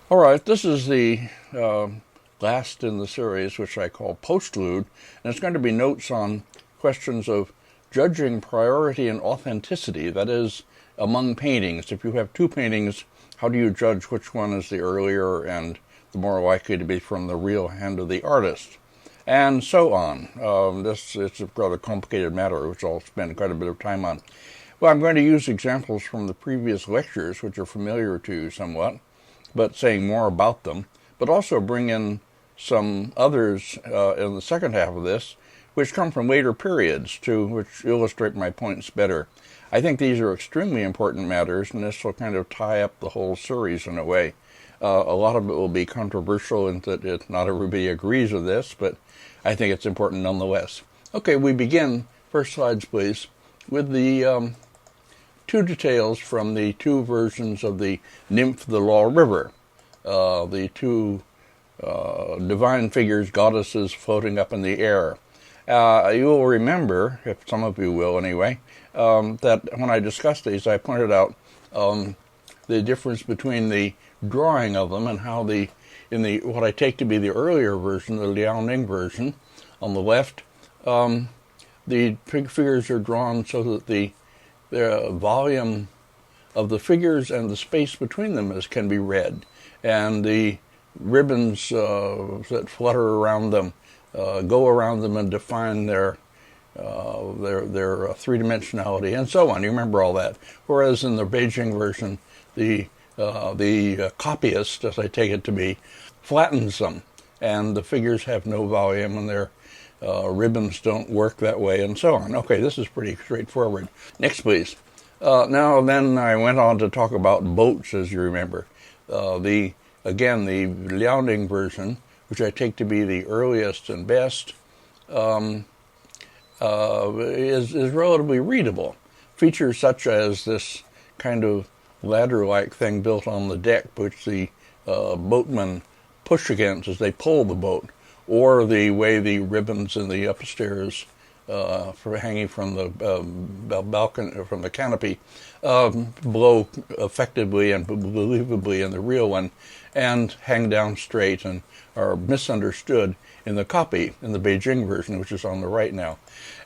All right, this is the last in the series, which I call Postlude, and it's going to be notes on questions of judging priority and authenticity, that is, among paintings. If you have two paintings, how do you judge which one is the earlier and the more likely to be from the real hand of the artist? And so on. It's a rather complicated matter, which I'll spend quite a bit of time on. Well, I'm going to use examples from the previous lectures, which are familiar to you somewhat, but saying more about them, but also bring in some others in the second half of this, which come from later periods, which illustrate my points better. I think these are extremely important matters, and this will kind of tie up the whole series in a way. A lot of it will be controversial in that not everybody agrees with this, but I think it's important nonetheless. Okay, we begin, first slides please, with the two details from the two versions of the Nymph of the Law River. The two divine figures, goddesses, floating up in the air. You will remember, if some of you will anyway, that when I discussed these, I pointed out the difference between the drawing of them and how in the what I take to be the earlier version, the Liaoning version, on the left, the figures are drawn so that the volume of the figures and the space between them can be read, and the ribbons that flutter around them go around them and define their three-dimensionality and so on. You remember all that. Whereas in the Beijing version, the copyist, as I take it to be, flattens them, and the figures have no volume, and their ribbons don't work that way, and so on. Okay, this is pretty straightforward. Next, please. Now, then I went on to talk about boats, as you remember. The Liaoning version, which I take to be the earliest and best, is relatively readable. Features such as this kind of ladder-like thing built on the deck, which the boatmen push against as they pull the boat, or the way the ribbons in the upstairs hanging from the balcony, from the canopy, blow effectively and believably in the real one, and hang down straight and are misunderstood in the copy, in the Beijing version, which is on the right now.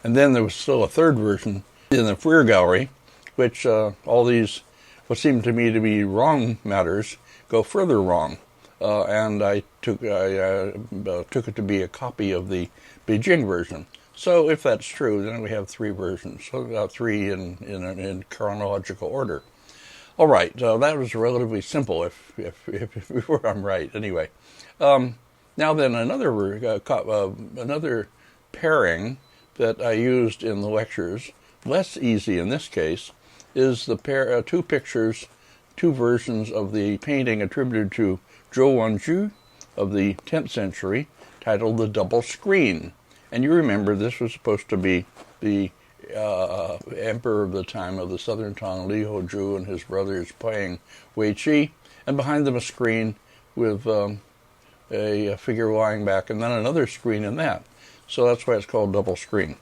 And then there was still a third version in the Freer Gallery, which all these, what seemed to me to be wrong matters, go further wrong. And I took it to be a copy of the Beijing version. So if that's true, then we have three versions, so three in chronological order. All right, that was relatively simple, if I'm right. Anyway, now then another pairing that I used in the lectures, less easy in this case, is the two pictures, two versions of the painting attributed to Zhou Wanju of the 10th century, titled The Double Screen. And you remember this was supposed to be the emperor of the time of the Southern Tang, Li Hozhu, and his brothers playing Wei Qi, and behind them a screen with a figure lying back, and then another screen in that. So that's why it's called Double Screen.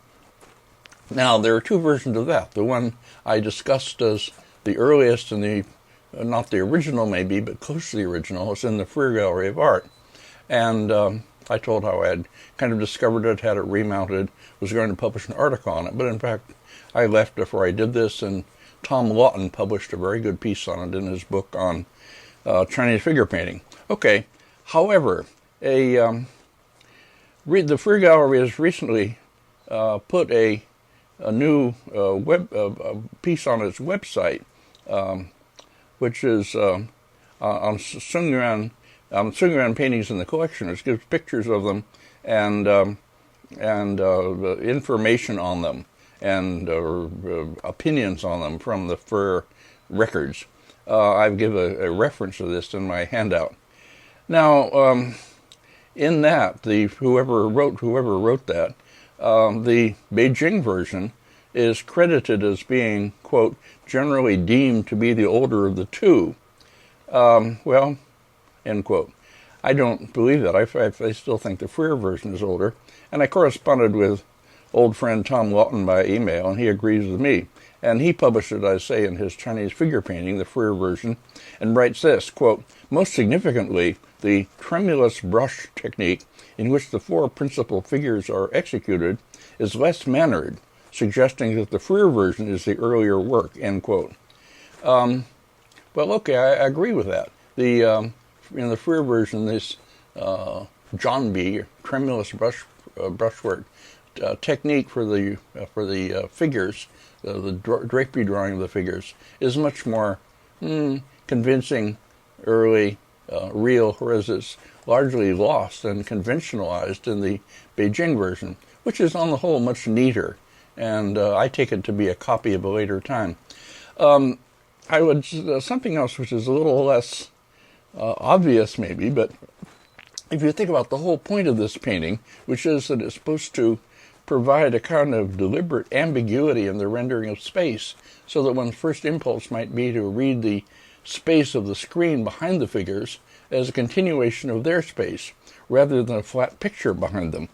Now, there are two versions of that. The one I discussed as the earliest and the not the original maybe, but close to the original. It's in the Freer Gallery of Art. And I told how I had kind of discovered it, had it remounted, was going to publish an article on it. But in fact, I left before I did this, and Tom Lawton published a very good piece on it in his book on Chinese figure painting. Okay, however, the Freer Gallery has recently put a new piece on its website, which is on Sungyuan paintings in the collection. It gives pictures of them and information on them and opinions on them from the Freer records. I give a reference to this in my handout. Now, in that, whoever wrote that, the Beijing version is credited as being, quote, generally deemed to be the older of the two. Well, end quote. I don't believe that. I still think the Freer version is older. And I corresponded with old friend Tom Lawton by email, and he agrees with me. And he published it, I say, in his Chinese figure painting, the Freer version, and writes this, quote, most significantly, the tremulous brush technique in which the four principal figures are executed is less mannered, suggesting that the Freer version is the earlier work, end quote. Well, okay, I agree with that. In the Freer version, this Zhangbi, tremulous brushwork technique for the figures, the drapery drawing of the figures, is much more convincing, early, real, whereas it's largely lost and conventionalized in the Beijing version, which is on the whole much neater, and I take it to be a copy of a later time. I would something else which is a little less obvious maybe, but if you think about the whole point of this painting, which is that it's supposed to provide a kind of deliberate ambiguity in the rendering of space, so that one's first impulse might be to read the space of the screen behind the figures as a continuation of their space, rather than a flat picture behind them.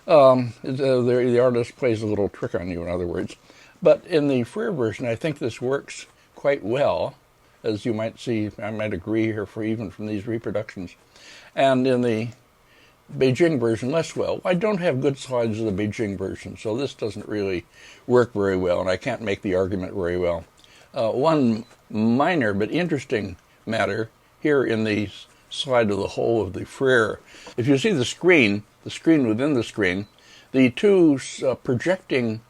The artist plays a little trick on you, in other words. But in the Freer version, I think this works quite well, as you might see. I might agree here even from these reproductions. And in the Beijing version, less well. I don't have good slides of the Beijing version, so this doesn't really work very well, and I can't make the argument very well. One minor but interesting matter here in the slide of the whole of the Freer. If you see the screen within the screen, the two projecting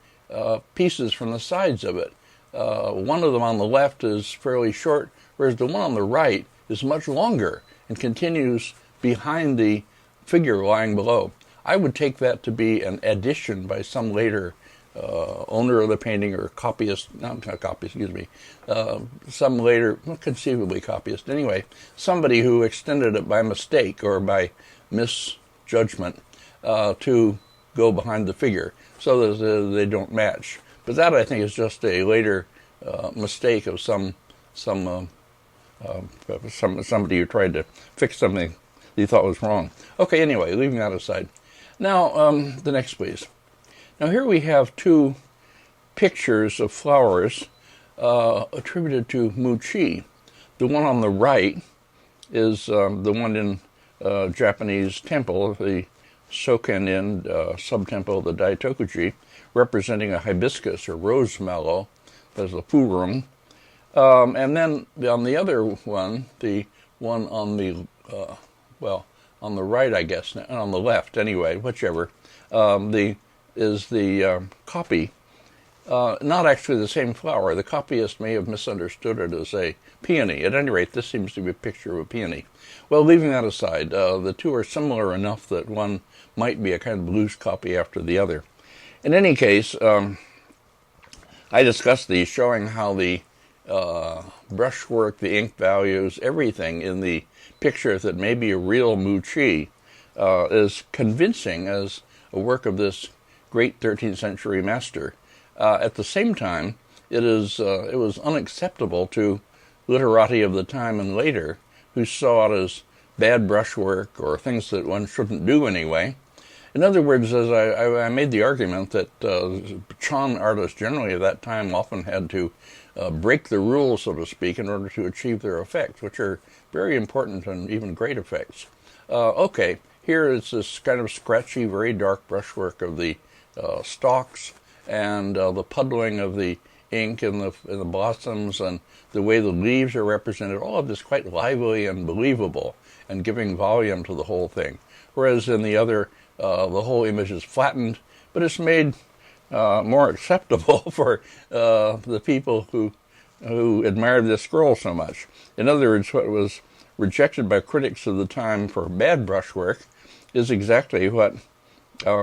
pieces from the sides of it, one of them on the left is fairly short, whereas the one on the right is much longer and continues behind the figure lying below. I would take that to be an addition by some later owner of the painting or copyist, not copyist, excuse me, some later, well, conceivably copyist, anyway, somebody who extended it by mistake or by misjudgment to go behind the figure so that they don't match. But that, I think, is just a later mistake of somebody who tried to fix something he thought was wrong. Okay, anyway, leaving that aside. Now, the next, please. Now, here we have two pictures of flowers attributed to Mu Chi. The one on the right is the one in Japanese temple, the Soken-in sub-temple, the Daitokuji, representing a hibiscus or rose mallow. There's the Furung. And then on the other one, the one on the on the right, I guess, and on the left, anyway, whichever, is the copy. Not actually the same flower. The copyist may have misunderstood it as a peony. At any rate, this seems to be a picture of a peony. Well, leaving that aside, the two are similar enough that one might be a kind of loose copy after the other. In any case, I discussed these, showing how the brushwork, the ink values, everything in the picture that may be a real Mu Chi is convincing as a work of this great 13th century master. At the same time, it was unacceptable to literati of the time and later who saw it as bad brushwork or things that one shouldn't do anyway. In other words, as I made the argument that Chan artists generally at that time often had to break the rules, so to speak, in order to achieve their effects, which are very important and even great effects. Okay, here is this kind of scratchy, very dark brushwork of the stalks and the puddling of the ink in the blossoms and the way the leaves are represented. All of this quite lively and believable and giving volume to the whole thing. Whereas in the other, the whole image is flattened, but it's made more acceptable for the people who admired this scroll so much. In other words, what was rejected by critics of the time for bad brushwork is exactly what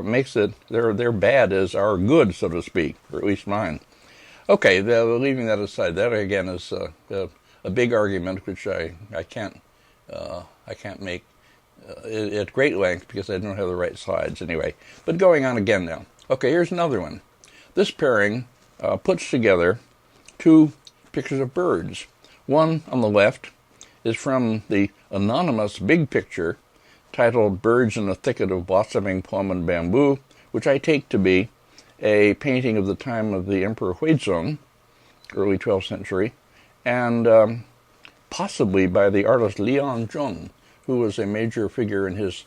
makes it their bad is our good, so to speak, or at least mine. Okay, leaving that aside, that again is a big argument which I can't make at great length because I don't have the right slides anyway. But going on again now. Okay, here's another one. This pairing puts together two pictures of birds. One on the left is from the anonymous big picture titled Birds in a Thicket of Blossoming Plum and Bamboo, which I take to be a painting of the time of the Emperor Huizong. early 12th century, and possibly by the artist Lian Zheng, who was a major figure in his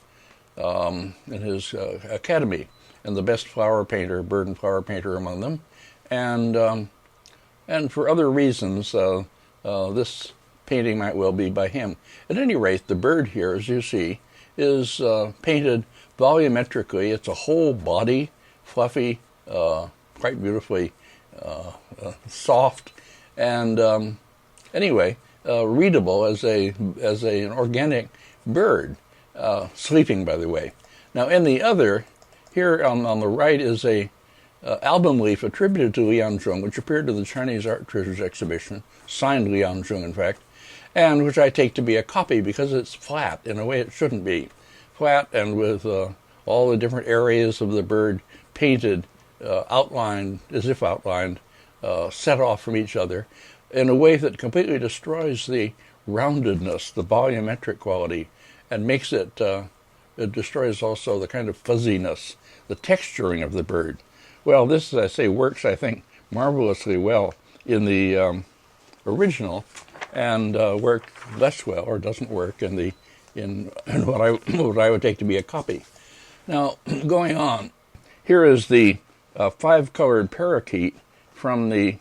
academy, and the best flower painter, bird and flower painter among them, and for other reasons, this painting might well be by him. At any rate, the bird here, as you see, is painted volumetrically. It's a whole body, fluffy, quite beautifully soft, and anyway, readable as an organic bird, sleeping, by the way. Now, in the other, here on the right is a album leaf attributed to Lian Zheng, which appeared to the Chinese Art Treasures exhibition, signed Lian Zheng, in fact, and which I take to be a copy because it's flat in a way it shouldn't be. Flat and with all the different areas of the bird painted, outlined, as if outlined, set off from each other in a way that completely destroys the roundedness, the volumetric quality, and makes it, it destroys also the kind of fuzziness, the texturing of the bird. Well, this, as I say, works, I think, marvelously well in the original, and worked less well, or doesn't work, in what I would take to be a copy. Now, going on, here is the five-colored parakeet from the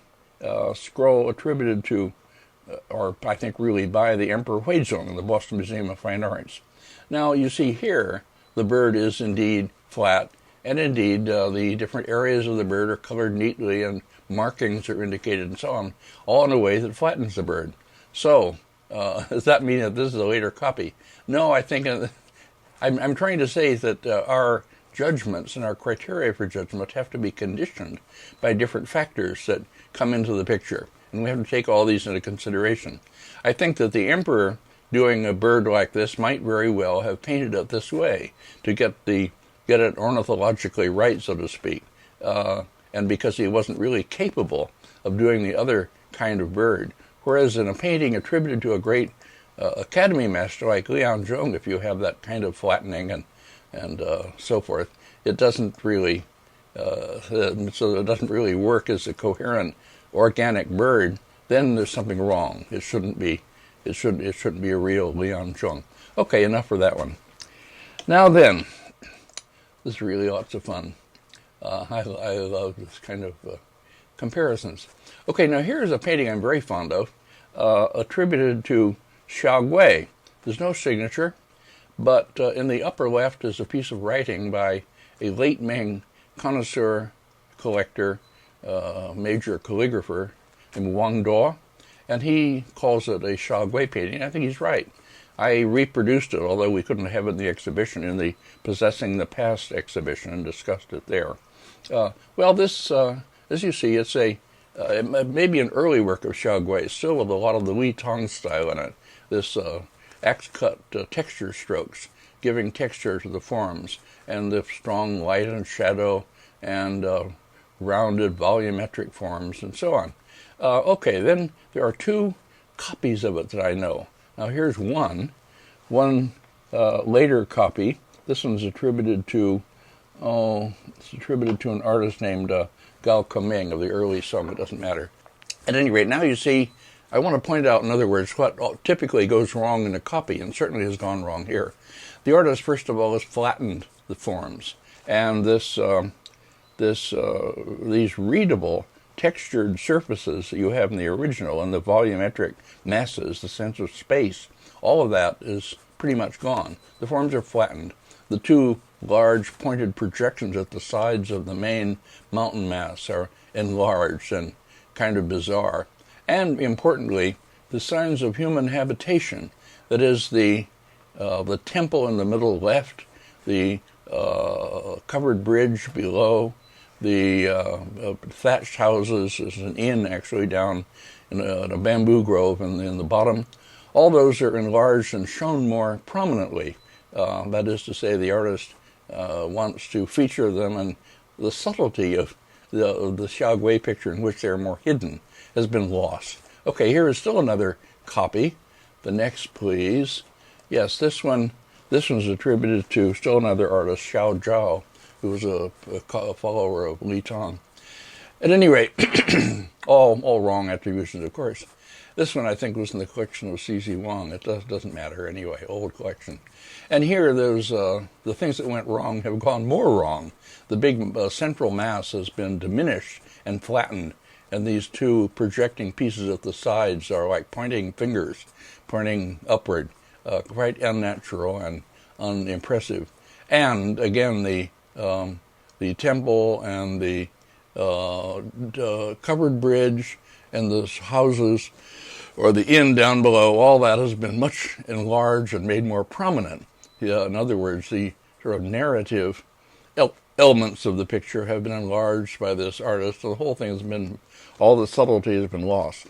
scroll attributed to, or I think really by, the Emperor Huizong in the Boston Museum of Fine Arts. Now, you see here, the bird is indeed flat, and indeed the different areas of the bird are colored neatly, and markings are indicated, and so on, all in a way that flattens the bird. So, does that mean that this is a later copy? No, I think I'm trying to say that our judgments and our criteria for judgment have to be conditioned by different factors that come into the picture, and we have to take all these into consideration. I think that the emperor doing a bird like this might very well have painted it this way to get it ornithologically right, so to speak, and because he wasn't really capable of doing the other kind of bird. Whereas in a painting attributed to a great academy master like Lian Zheng, if you have that kind of flattening and so forth, it doesn't really so it doesn't really work as a coherent organic bird. Then there's something wrong. It shouldn't be a real Lian Zheng. Okay, enough for that one. Now then, this is really lots of fun. I love this kind of comparisons. Okay, now here's a painting I'm very fond of, attributed to Xiaogui. There's no signature, but in the upper left is a piece of writing by a late Ming connoisseur, collector, major calligrapher named Wang Duo, and he calls it a Xiaogui painting. I think he's right. I reproduced it, although we couldn't have it in the exhibition, in the Possessing the Past exhibition, and discussed it there. Well, this, as you see, it's it may be an early work of Xiaogui, still with a lot of the Li Tong style in it. This axe-cut texture strokes, giving texture to the forms, and the strong light and shadow, and rounded volumetric forms, and so on. Okay, then there are two copies of it that I know. Now here's one later copy. This one's attributed to an artist named Gao Kaming of the early Song. It doesn't matter. At any rate, now you see, I want to point out, in other words, what typically goes wrong in a copy, and certainly has gone wrong here. The artist, first of all, has flattened the forms, and these readable textured surfaces that you have in the original, and the volumetric masses, the sense of space, all of that is pretty much gone. The forms are flattened. The two large pointed projections at the sides of the main mountain mass are enlarged and kind of bizarre. And importantly, the signs of human habitation, that is the temple in the middle left, the covered bridge below, the thatched houses, is an inn actually down in a bamboo grove in the bottom. All those are enlarged and shown more prominently. That is to say, the artist wants to feature them, and the subtlety of the Xiaogui picture, in which they're more hidden, has been lost. Okay, here is still another copy. The next, please. Yes, this one's attributed to still another artist, Xiao Zhao, who was a follower of Li Tong. At any rate, All wrong attributions, of course. This one I think was in the collection of C.Z. Wang. It doesn't matter anyway, old collection. And here there's the things that went wrong have gone more wrong. The big central mass has been diminished and flattened, and these two projecting pieces at the sides are like pointing fingers, pointing upward, quite unnatural and unimpressive. And again, the temple and the covered bridge and the houses, or the inn down below, all that has been much enlarged and made more prominent. In other words, the sort of narrative elements of the picture have been enlarged by this artist, so the whole thing has been, all the subtlety has been lost.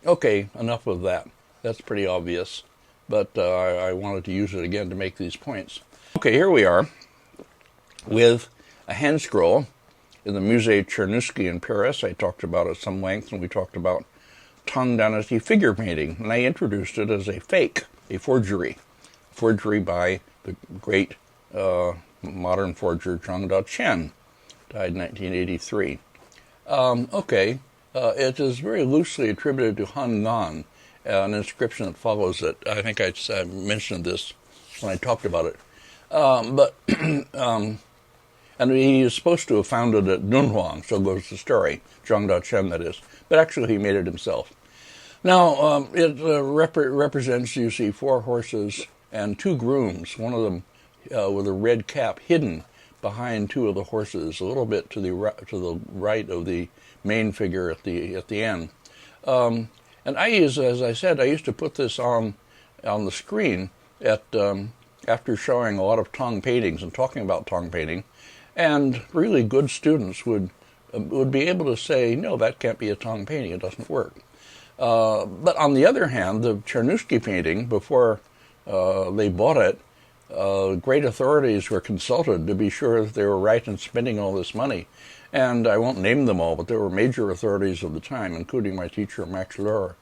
Okay, enough of that. That's pretty obvious, but I wanted to use it again to make these points. Okay, here we are with a hand scroll in the Musée Czerniewski in Paris. I talked about it at some length when we talked about Tang Dynasty figure painting, and I introduced it as a fake, a forgery by the great modern forger Zhang Daqian, died in 1983. It is very loosely attributed to Han Gan, an inscription that follows it. I think I mentioned this when I talked about it. And he is supposed to have founded at Dunhuang, so goes the story, Zhang Daqian that is. But actually he made it himself. Now, it represents, you see, 4 horses and 2 grooms, one of them with a red cap hidden behind 2 of the horses, a little bit to the right of the main figure at the end. And as I said, I used to put this on the screen after showing a lot of Tang paintings and talking about Tang painting, and really good students would be able to say, no, that can't be a Tang painting, it doesn't work. But on the other hand, the Czerniewski painting, before they bought it, great authorities were consulted to be sure that they were right in spending all this money. And I won't name them all, but there were major authorities of the time, including my teacher, Max Lohr.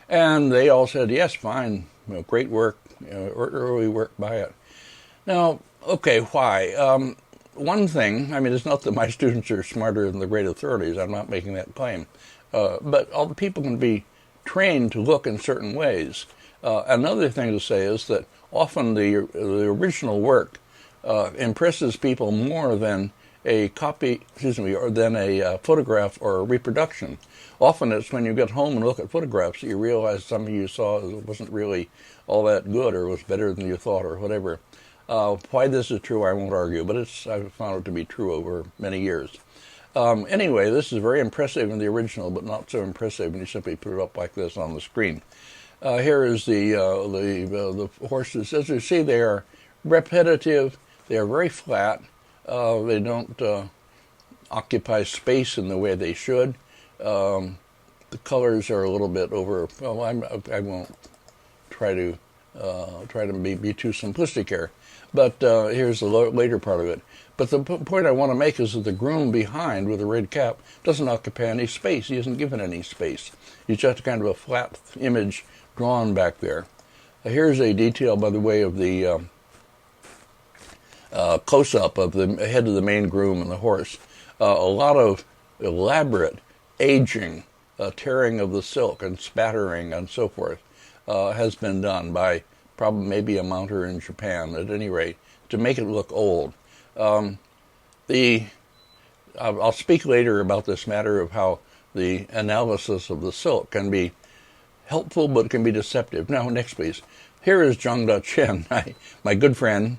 And they all said, yes, fine, great work, early work by it. Now, okay, why? One thing, I mean, it's not that my students are smarter than the great authorities, I'm not making that claim, but all the people can be trained to look in certain ways. Another thing to say is that often the original work impresses people more than a copy, or than a photograph or a reproduction. Often it's when you get home and look at photographs that you realize something you saw wasn't really all that good or was better than you thought or whatever. Why this is true, I won't argue, but I've found it to be true over many years. Anyway, this is very impressive in the original, but not so impressive when you simply put it up like this on the screen. Here is the horses. As you see, they are repetitive. They are very flat. They don't occupy space in the way they should. The colors are a little bit over. Well, I won't try to be too simplistic here. But here's the later part of it. But the point I want to make is that the groom behind with the red cap doesn't occupy any space. He isn't given any space. He's just kind of a flat image drawn back there. Here's a detail, by the way, of the close-up of the head of the main groom and the horse. A lot of elaborate aging, tearing of the silk and spattering and so forth has been done by probably maybe a mounter in Japan, at any rate, to make it look old. I'll speak later about this matter of how the analysis of the silk can be helpful, but it can be deceptive. Now, next, please. Here is Zhang Daqian, my good friend,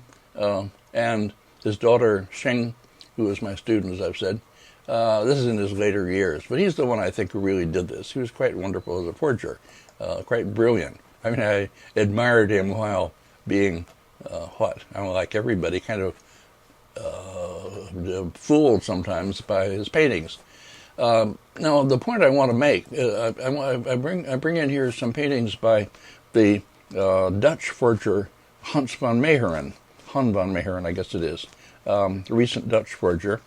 and his daughter Sheng, who is my student, as I've said. This is in his later years, but he's the one I think who really did this. He was quite wonderful as a forger, quite brilliant. I mean, I admired him while being, like everybody, kind of fooled sometimes by his paintings. Now, the point I want to make, I bring in here some paintings by the Dutch forger Hans van Meegeren, I guess it is, the recent Dutch forger.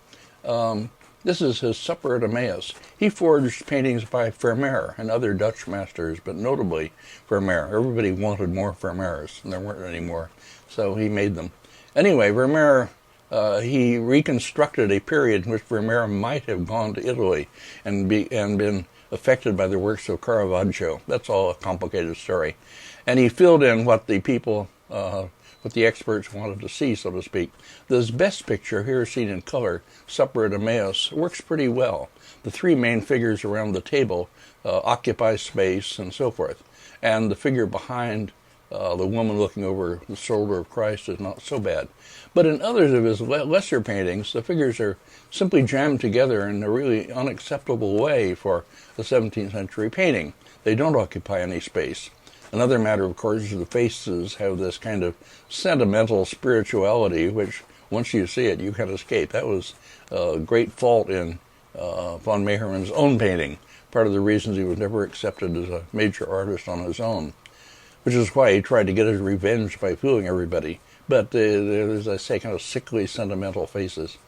This is his Supper at Emmaus. He forged paintings by Vermeer and other Dutch masters, but notably Vermeer. Everybody wanted more Vermeers, and there weren't any more, so he made them. Anyway, Vermeer, he reconstructed a period in which Vermeer might have gone to Italy and been affected by the works of Caravaggio. That's all a complicated story. And he filled in what the people, what the experts wanted to see, so to speak. This best picture, here seen in color, Supper at Emmaus, works pretty well. The three main figures around the table occupy space and so forth. And the figure behind the woman looking over the shoulder of Christ is not so bad. But in others of his lesser paintings, the figures are simply jammed together in a really unacceptable way for a 17th century painting. They don't occupy any space. Another matter, of course, is the faces have this kind of sentimental spirituality, which once you see it, you can't escape. That was a great fault in von Meherman's own painting. Part of the reasons he was never accepted as a major artist on his own, which is why he tried to get his revenge by fooling everybody. But there's, I say, kind of sickly, sentimental faces.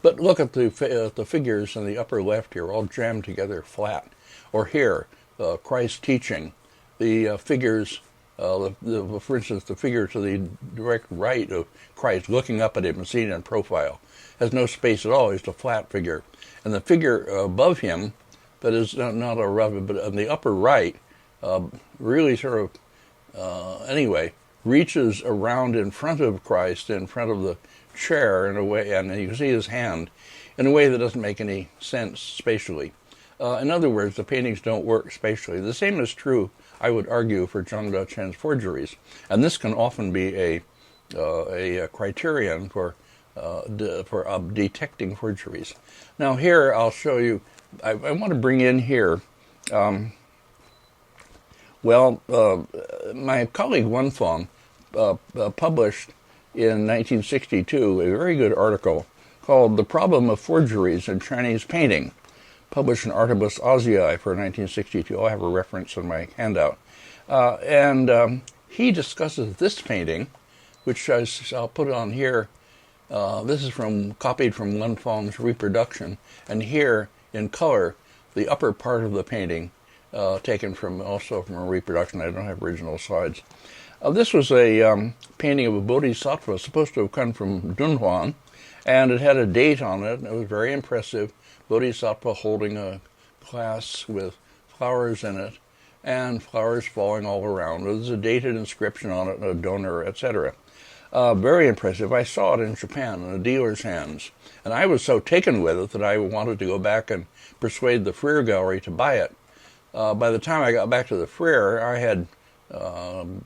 But look at the figures in the upper left here, all jammed together flat. Or here, Christ teaching. The figures, for instance, the figure to the direct right of Christ looking up at him and seen in profile has no space at all. It's a flat figure. And the figure above him, that is not a rough, but on the upper right, really sort of, anyway, reaches around in front of Christ, in front of the chair in a way, and you can see his hand, in a way that doesn't make any sense spatially. In other words, the paintings don't work spatially. The same is true, I would argue, for Zhang Dachen's forgeries. And this can often be a criterion for detecting forgeries. Now here I'll show you, I want to bring in here, my colleague Wen Fong published in 1962 a very good article called The Problem of Forgeries in Chinese Painting, published in Artibus Asiae for 1962. I'll have a reference in my handout. He discusses this painting, which I'll put on here. This is copied from Wen Fong's reproduction, and here in color, the upper part of the painting, taken also from a reproduction. I don't have original slides. This was a painting of a bodhisattva, supposed to have come from Dunhuang, and it had a date on it, and it was very impressive. Bodhisattva holding a glass with flowers in it, and flowers falling all around. There's a dated inscription on it, and a donor, etc. Very impressive. I saw it in Japan in a dealer's hands, and I was so taken with it that I wanted to go back and persuade the Freer Gallery to buy it. By the time I got back to the Freer, I had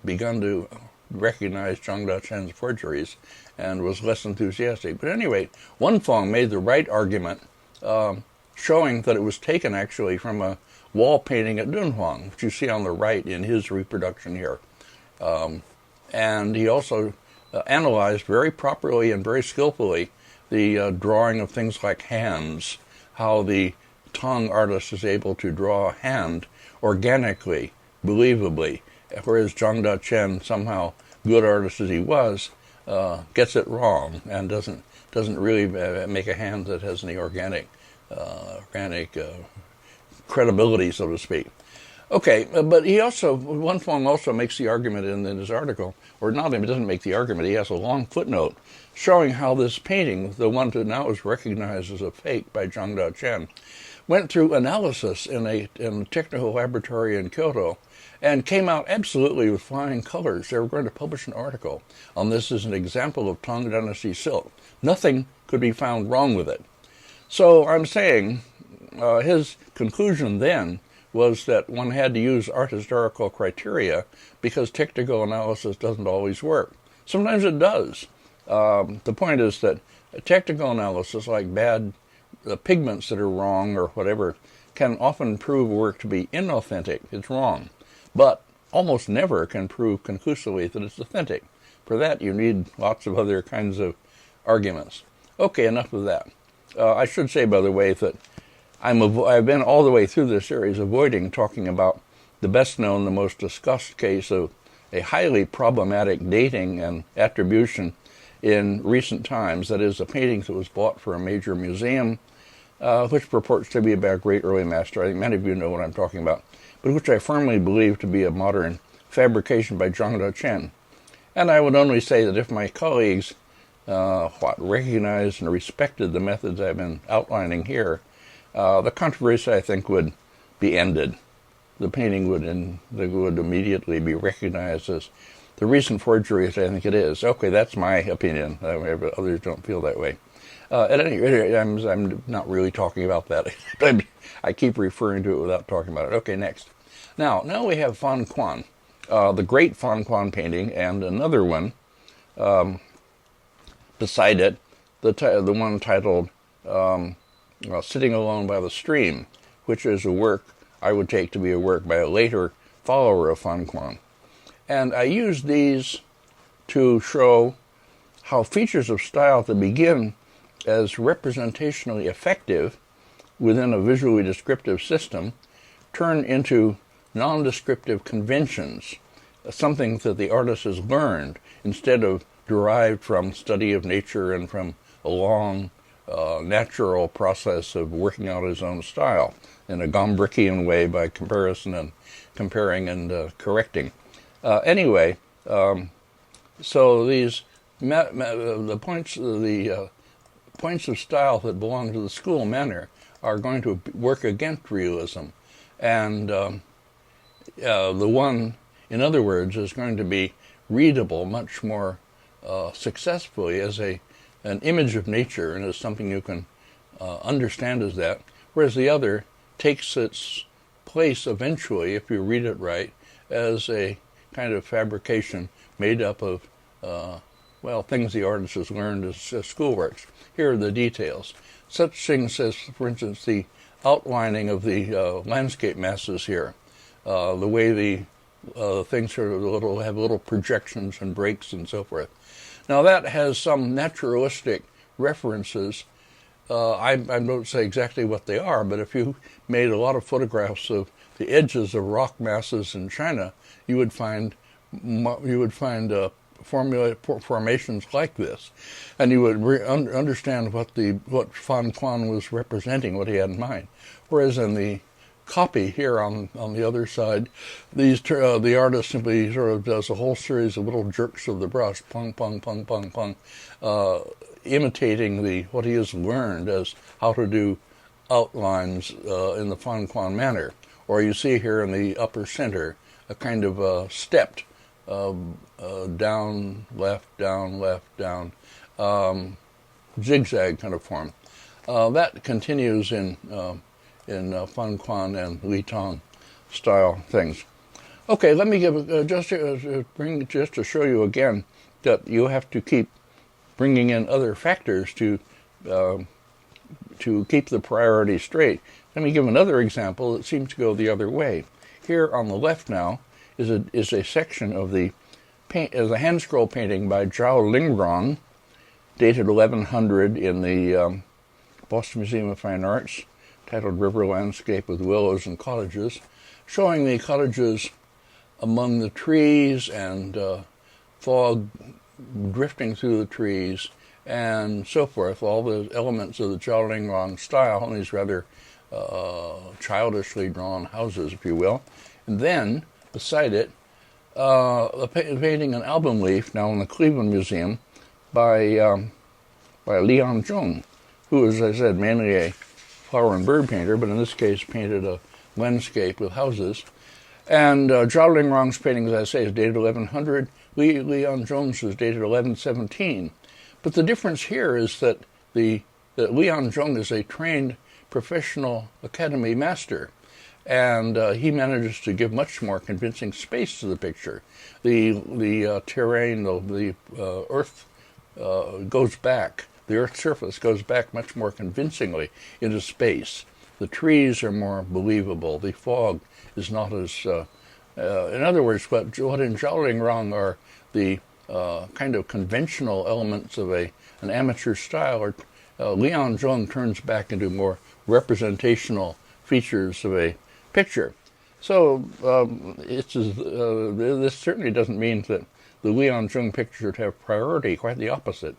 begun to recognize Zhang Dachen's forgeries and was less enthusiastic. But anyway, Wen Fong made the right argument, showing that it was taken actually from a wall painting at Dunhuang, which you see on the right in his reproduction here. And he also analyzed very properly and very skillfully the drawing of things like hands, how the Tang artist is able to draw a hand organically, believably, whereas Zhang Dachen, somehow good artist as he was, gets it wrong and doesn't really make a hand that has any organic credibility, so to speak. Okay, but Wen Fong also makes the argument in his article, or not, he doesn't make the argument, he has a long footnote showing how this painting, the one that now is recognized as a fake by Zhang Dachen, went through analysis in a technical laboratory in Kyoto and came out absolutely with flying colors. They were going to publish an article on this as an example of Tang Dynasty silk. Nothing could be found wrong with it. So I'm saying his conclusion then was that one had to use art historical criteria because technical analysis doesn't always work. Sometimes it does. The point is that technical analysis, like bad pigments that are wrong or whatever, can often prove work to be inauthentic. It's wrong. But almost never can prove conclusively that it's authentic. For that, you need lots of other kinds of arguments. Okay, enough of that. I should say, by the way, that I've been all the way through this series avoiding talking about the best known, the most discussed case of a highly problematic dating and attribution in recent times. That is, a painting that was bought for a major museum, which purports to be about a great early master. I think many of you know what I'm talking about, but which I firmly believe to be a modern fabrication by Zhang Dachen. And I would only say that if my colleagues recognized and respected the methods I've been outlining here, the controversy, I think, would be ended. The painting would immediately be recognized as the recent forgery, as I think it is. Okay, that's my opinion. Others don't feel that way. At any rate, I'm not really talking about that. I keep referring to it without talking about it. Okay, next. Now we have Fan Quan, the great Fan Quan painting, and another one beside it, the one titled Sitting Alone by the Stream, which is a work I would take to be a work by a later follower of Fan Quan. And I use these to show how features of style that begin as representationally effective within a visually descriptive system turn into non-descriptive conventions, something that the artist has learned instead of derived from study of nature and from a long natural process of working out his own style in a Gombrickian way by comparison and comparing and correcting. Anyway, so these the points of style that belong to the school manner are going to work against realism, and the one, in other words, is going to be readable much more successfully as an image of nature and as something you can understand as that, whereas the other takes its place eventually, if you read it right, as a kind of fabrication made up of, things the artist has learned as schoolworks. Here are the details. Such things as, for instance, the outlining of the landscape masses here, the way the things are have little projections and breaks and so forth. Now that has some naturalistic references. I don't say exactly what they are, but if you made a lot of photographs of the edges of rock masses in China, you would find formations like this, and you would understand what Fan Quan was representing, what he had in mind. Whereas in the copy here on the other side, the artist simply sort of does a whole series of little jerks of the brush, pong, pong, pong, pong, pong, imitating what he has learned as how to do outlines in the Fan Quan manner. Or you see here in the upper center a kind of stepped down, left, down, zigzag kind of form. That continues in Fan Quan and Li Tong style things. Okay, let me give just to show you again that you have to keep bringing in other factors to keep the priority straight. Let me give another example that seems to go the other way. Here on the left now is a section of the hand scroll painting by Zhao Lingrong, dated 1100 in the Boston Museum of Fine Arts, titled River Landscape with Willows and Cottages, showing the cottages among the trees and fog drifting through the trees and so forth, all the elements of the Zhao Lingrong style in these rather childishly drawn houses, if you will. And then, beside it, painting an album leaf, now in the Cleveland Museum, by Liang Zhong, who is, as I said, mainly a flower and bird painter, but in this case painted a landscape with houses. And Zhao Lingrong's painting, as I say, is dated 1100. Liang Zhong's is dated 1117. But the difference here is that that Liang Zhong is a trained professional academy master, and he manages to give much more convincing space to the picture. The terrain, the earth goes back. The earth's surface goes back much more convincingly into space. The trees are more believable. The fog is not as... in other words, what in Zhao Lingrong are the kind of conventional elements of an amateur style, or Liang Zhong turns back into more representational features of a picture. So this certainly doesn't mean that the Liang Zhong picture should have priority, quite the opposite.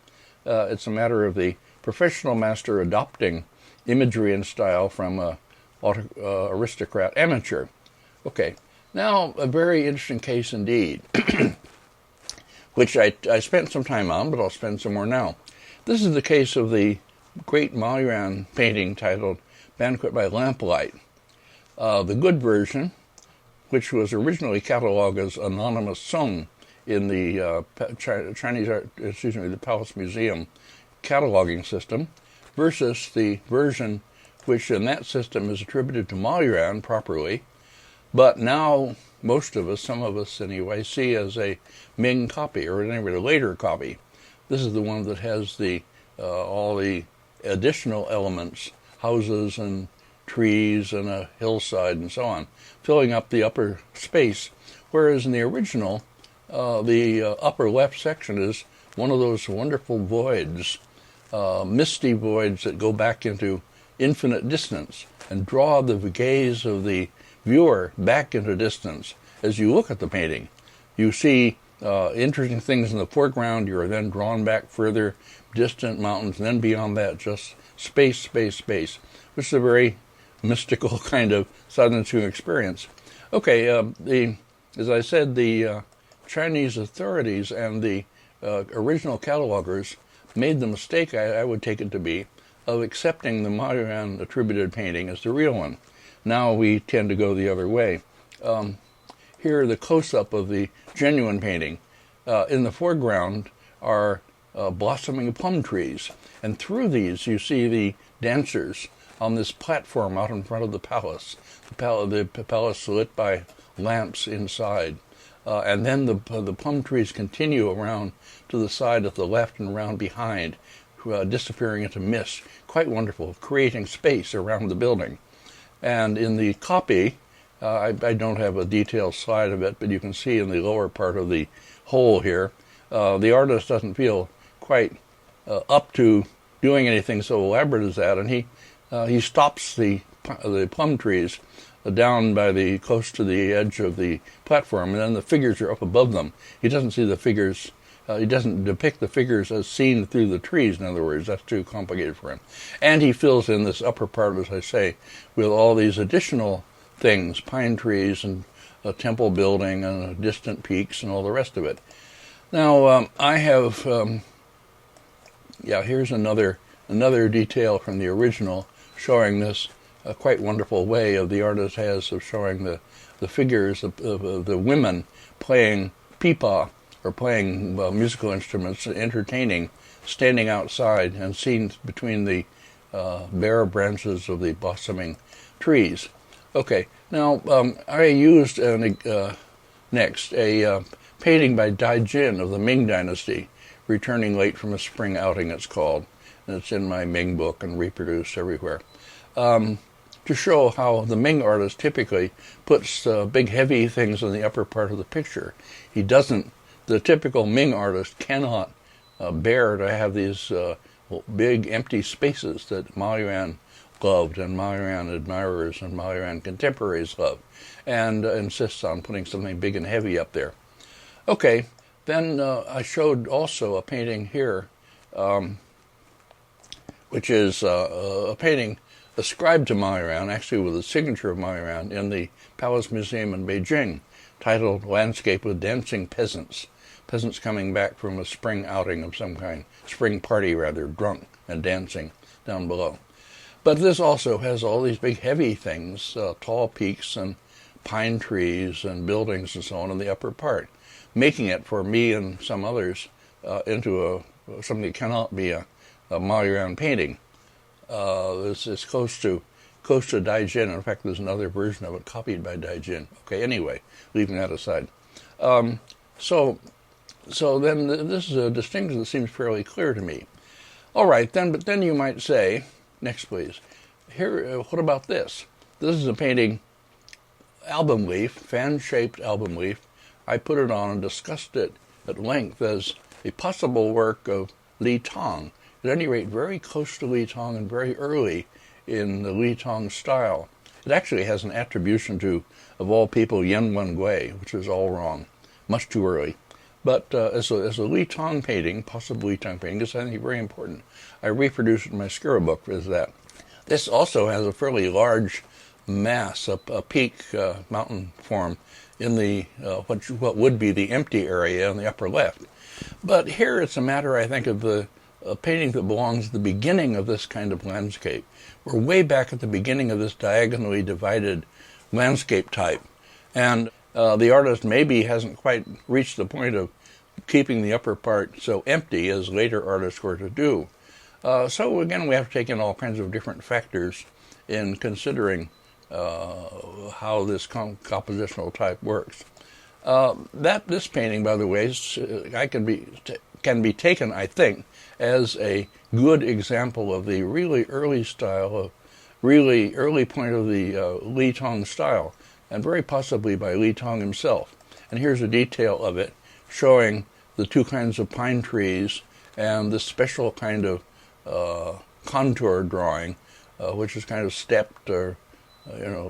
It's a matter of the professional master adopting imagery and style from a aristocrat amateur. Okay, now a very interesting case indeed, which I spent some time on, but I'll spend some more now. This is the case of the great Maoyan painting titled Banquet by Lamplight. The good version, which was originally cataloged as anonymous song in the the Palace Museum cataloging system, versus the version which in that system is attributed to Maluran properly, but now most of us, some of us anyway, see as a Ming copy, or anyway, a later copy. This is the one that has the all the additional elements, houses and trees and a hillside and so on, filling up the upper space, whereas in the original, the upper left section is one of those wonderful voids, misty voids that go back into infinite distance and draw the gaze of the viewer back into distance. As you look at the painting, you see interesting things in the foreground. You are then drawn back further, distant mountains, and then beyond that, just space, space, space, which is a very mystical kind of silencing experience. Okay, as I said, the Chinese authorities and the original catalogers made the mistake, I would take it to be, of accepting the Maluran attributed painting as the real one. Now we tend to go the other way. Here, the close-up of the genuine painting. In the foreground are blossoming plum trees, and through these you see the dancers on this platform out in front of the palace. The palace lit by lamps inside. And then the plum trees continue around to the side at the left and around behind, disappearing into mist. Quite wonderful, creating space around the building. And in the copy, I don't have a detailed slide of it, but you can see in the lower part of the whole here, the artist doesn't feel quite up to doing anything so elaborate as that, and he stops the plum trees down by close to the edge of the platform, and then the figures are up above them. He doesn't see the figures. He doesn't depict the figures as seen through the trees, in other words. That's too complicated for him. And he fills in this upper part, as I say, with all these additional things, pine trees and a temple building and distant peaks and all the rest of it. Now, I have, here's another detail from the original showing this quite wonderful way of the artist has of showing the figures of the women playing pipa, or playing musical instruments, entertaining, standing outside and seen between the bare branches of the blossoming trees. Okay, now I used next a painting by Dai Jin of the Ming Dynasty, Returning Late from a Spring Outing it's called, and it's in my Ming book and reproduced everywhere, to show how the Ming artist typically puts big heavy things in the upper part of the picture. He doesn't. The typical Ming artist cannot bear to have these big empty spaces that Maluran loved, and Maluran admirers and Maluran contemporaries love, and insists on putting something big and heavy up there. Okay, then I showed also a painting here, which is a painting ascribed to Maluran, actually with a signature of Maluran, in the Palace Museum in Beijing, titled Landscape with Dancing Peasants. Peasants coming back from a spring outing of some kind, spring party rather, drunk and dancing down below. But this also has all these big heavy things, tall peaks and pine trees and buildings and so on in the upper part, making it, for me and some others, into something that cannot be a Maluran painting. This is close to Dai Jin. In fact, there's another version of it copied by Dai Jin. Okay, anyway, leaving that aside. So then this is a distinction that seems fairly clear to me. All right, but then you might say, next please, here, what about this? This is a painting, album leaf, fan-shaped album leaf. I put it on and discussed it at length as a possible work of Li Tong. At any rate, very close to Li Tong and very early in the Li Tong style. It actually has an attribution to, of all people, Yan Wengui, which is all wrong, much too early. But as a Li Tong painting, possible Li Tong painting, is I think very important. I reproduced it in my Skira book as that. This also has a fairly large mass, a peak mountain form in the what would be the empty area on the upper left. But here it's a matter, I think, of a painting that belongs at the beginning of this kind of landscape. We're way back at the beginning of this diagonally divided landscape type. And the artist maybe hasn't quite reached the point of keeping the upper part so empty as later artists were to do. So again, we have to take in all kinds of different factors in considering how this compositional type works. This painting, by the way, can be taken, I think, as a good example of the really early style, of really early point of the Li Tong style, and very possibly by Li Tong himself. And here's a detail of it, showing the two kinds of pine trees and this special kind of contour drawing, which is kind of stepped or,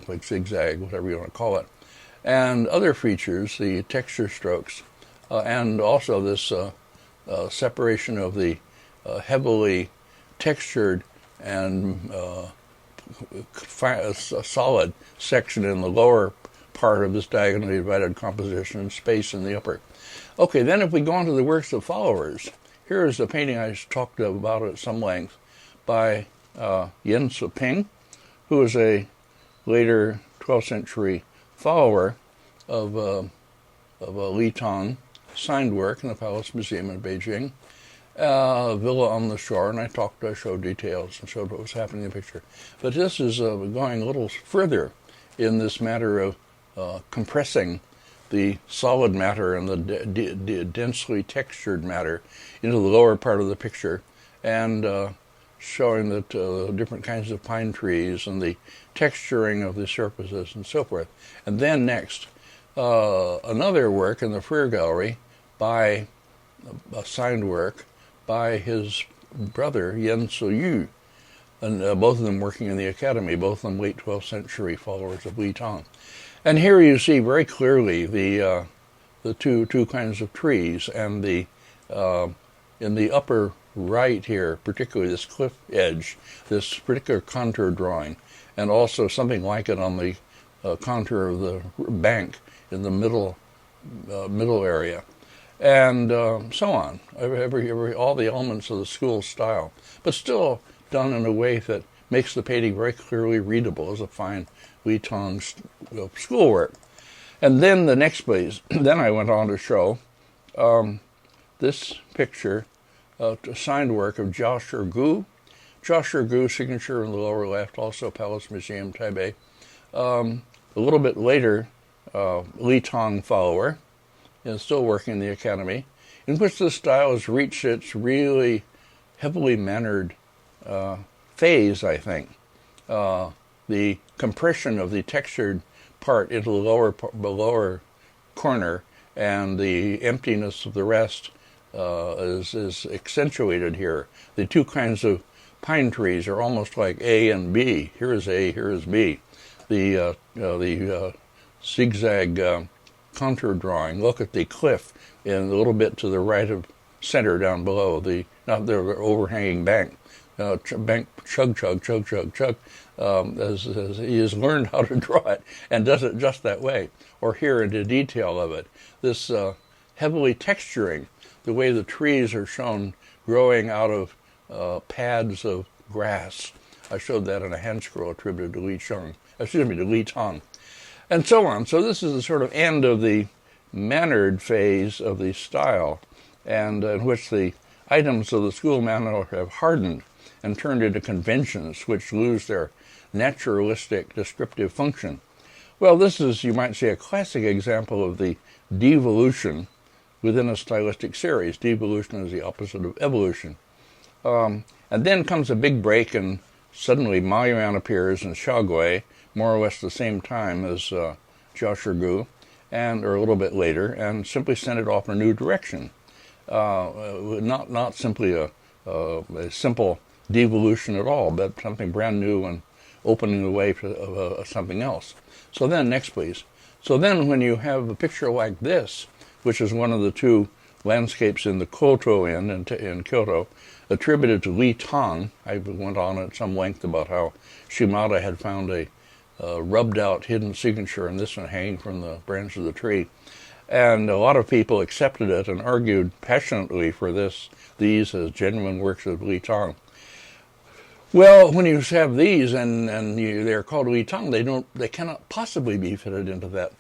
like zigzag, whatever you want to call it. And other features, the texture strokes, and also this separation of the heavily textured and solid section in the lower part of this diagonally divided composition and space in the upper. Okay, then if we go on to the works of followers, here is the painting I talked about at some length by Yen Ping, who is a later 12th century follower of Li Tong, signed work in the Palace Museum in Beijing, villa on the shore, and I showed details and showed what was happening in the picture. But this is going a little further in this matter of compressing the solid matter and the densely textured matter into the lower part of the picture, and showing that different kinds of pine trees and the texturing of the surfaces and so forth. And then next, another work in the Freer Gallery by a signed work by his brother Yen Yu, and both of them working in the academy, both of them late 12th century followers of Li Tong. And here you see very clearly the two kinds of trees, and the in the upper right here, particularly this cliff edge, this particular contour drawing, and also something like it on the contour of the bank in the middle area, and so on. All the elements of the school style, but still done in a way that makes the painting very clearly readable as a fine Li Tong schoolwork. And then the next place, then I went on to show this picture, signed work of Jia Shigu. Jia Shigu, signature in the lower left, also Palace Museum, Taipei. A little bit later, Li Tong follower, and still working in the academy, in which the style has reached its really heavily mannered phase, I think. The compression of the textured part into the lower corner, and the emptiness of the rest is accentuated here. The two kinds of pine trees are almost like A and B. Here is A, here is B. The zigzag contour drawing. Look at the cliff in a little bit to the right of center down below, the overhanging bank. Bank chug, as he has learned how to draw it and does it just that way. Or here into detail of it. This heavily texturing, the way the trees are shown growing out of pads of grass. I showed that in a hand scroll attributed to Li Tong. And so on. So this is the sort of end of the mannered phase of the style, and in which the items of the school manual have hardened and turned into conventions which lose their naturalistic descriptive function. Well, this is, you might say, a classic example of the devolution within a stylistic series. Devolution is the opposite of evolution. And then comes a big break, and suddenly Ma Yuan appears in Shaogui, more or less the same time as Jia Shigu, or a little bit later, and simply sent it off in a new direction. Not simply a simple devolution at all, but something brand new and opening the way for something else. So then, next please. So then when you have a picture like this, which is one of the two landscapes in the Koto Inn in Kyoto, attributed to Li Tong. I went on at some length about how Shimada had found a rubbed out hidden signature in this one hanging from the branch of the tree. And a lot of people accepted it and argued passionately for these as genuine works of Li Tong. Well, when you have these they're called Li Tang, they cannot possibly be fitted into that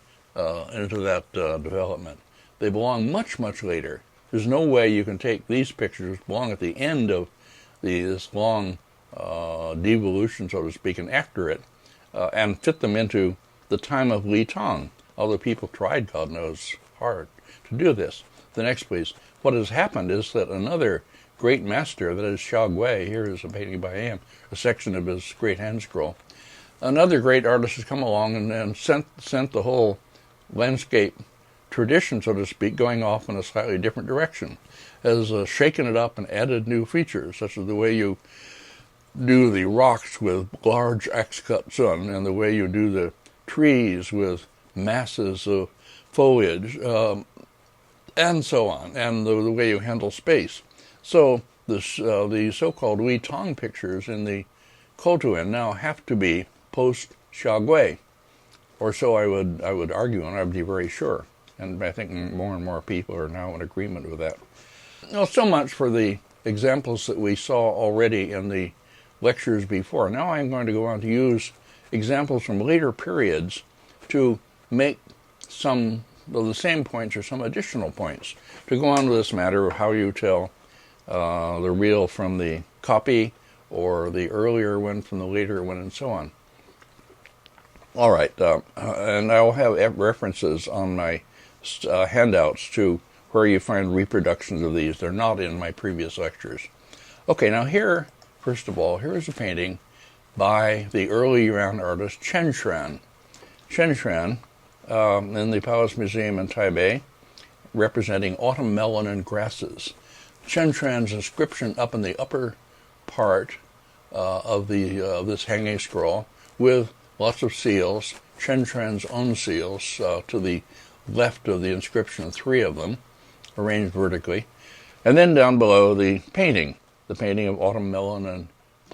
development. They belong much, much later. There's no way you can take these pictures, which belong at the end of this long devolution, so to speak, and after it, and fit them into the time of Li Tang. Although people tried, God knows, hard to do this. The next, please. What has happened is that another great master, that is Xiaogui, here is a painting by him, a section of his great hand scroll. Another great artist has come along and sent the whole landscape tradition, so to speak, going off in a slightly different direction, has shaken it up and added new features, such as the way you do the rocks with large axe-cut sun, and the way you do the trees with masses of foliage, and so on, and the way you handle space. So the so-called Li Tang pictures in the Kotuin now have to be post-Xiaogui, or so I would argue, and I would be very sure. And I think more and more people are now in agreement with that. Well, so much for the examples that we saw already in the lectures before. Now I'm going to go on to use examples from later periods to make some of the same points or some additional points to go on with this matter of how you tell the real from the copy, or the earlier one from the later one, and so on. All right, and I'll have references on my handouts to where you find reproductions of these. They're not in my previous lectures. Okay, now here, first of all, here is a painting by the early Yuan artist Chen Xuan. Chen Xuan, in the Palace Museum in Taipei, representing autumn melon and grasses. Chen Xuan's inscription up in the upper part of this hanging scroll, with lots of seals, Chen Xuan's own seals to the left of the inscription, 3 of them, arranged vertically. And then down below, the painting of autumn melon and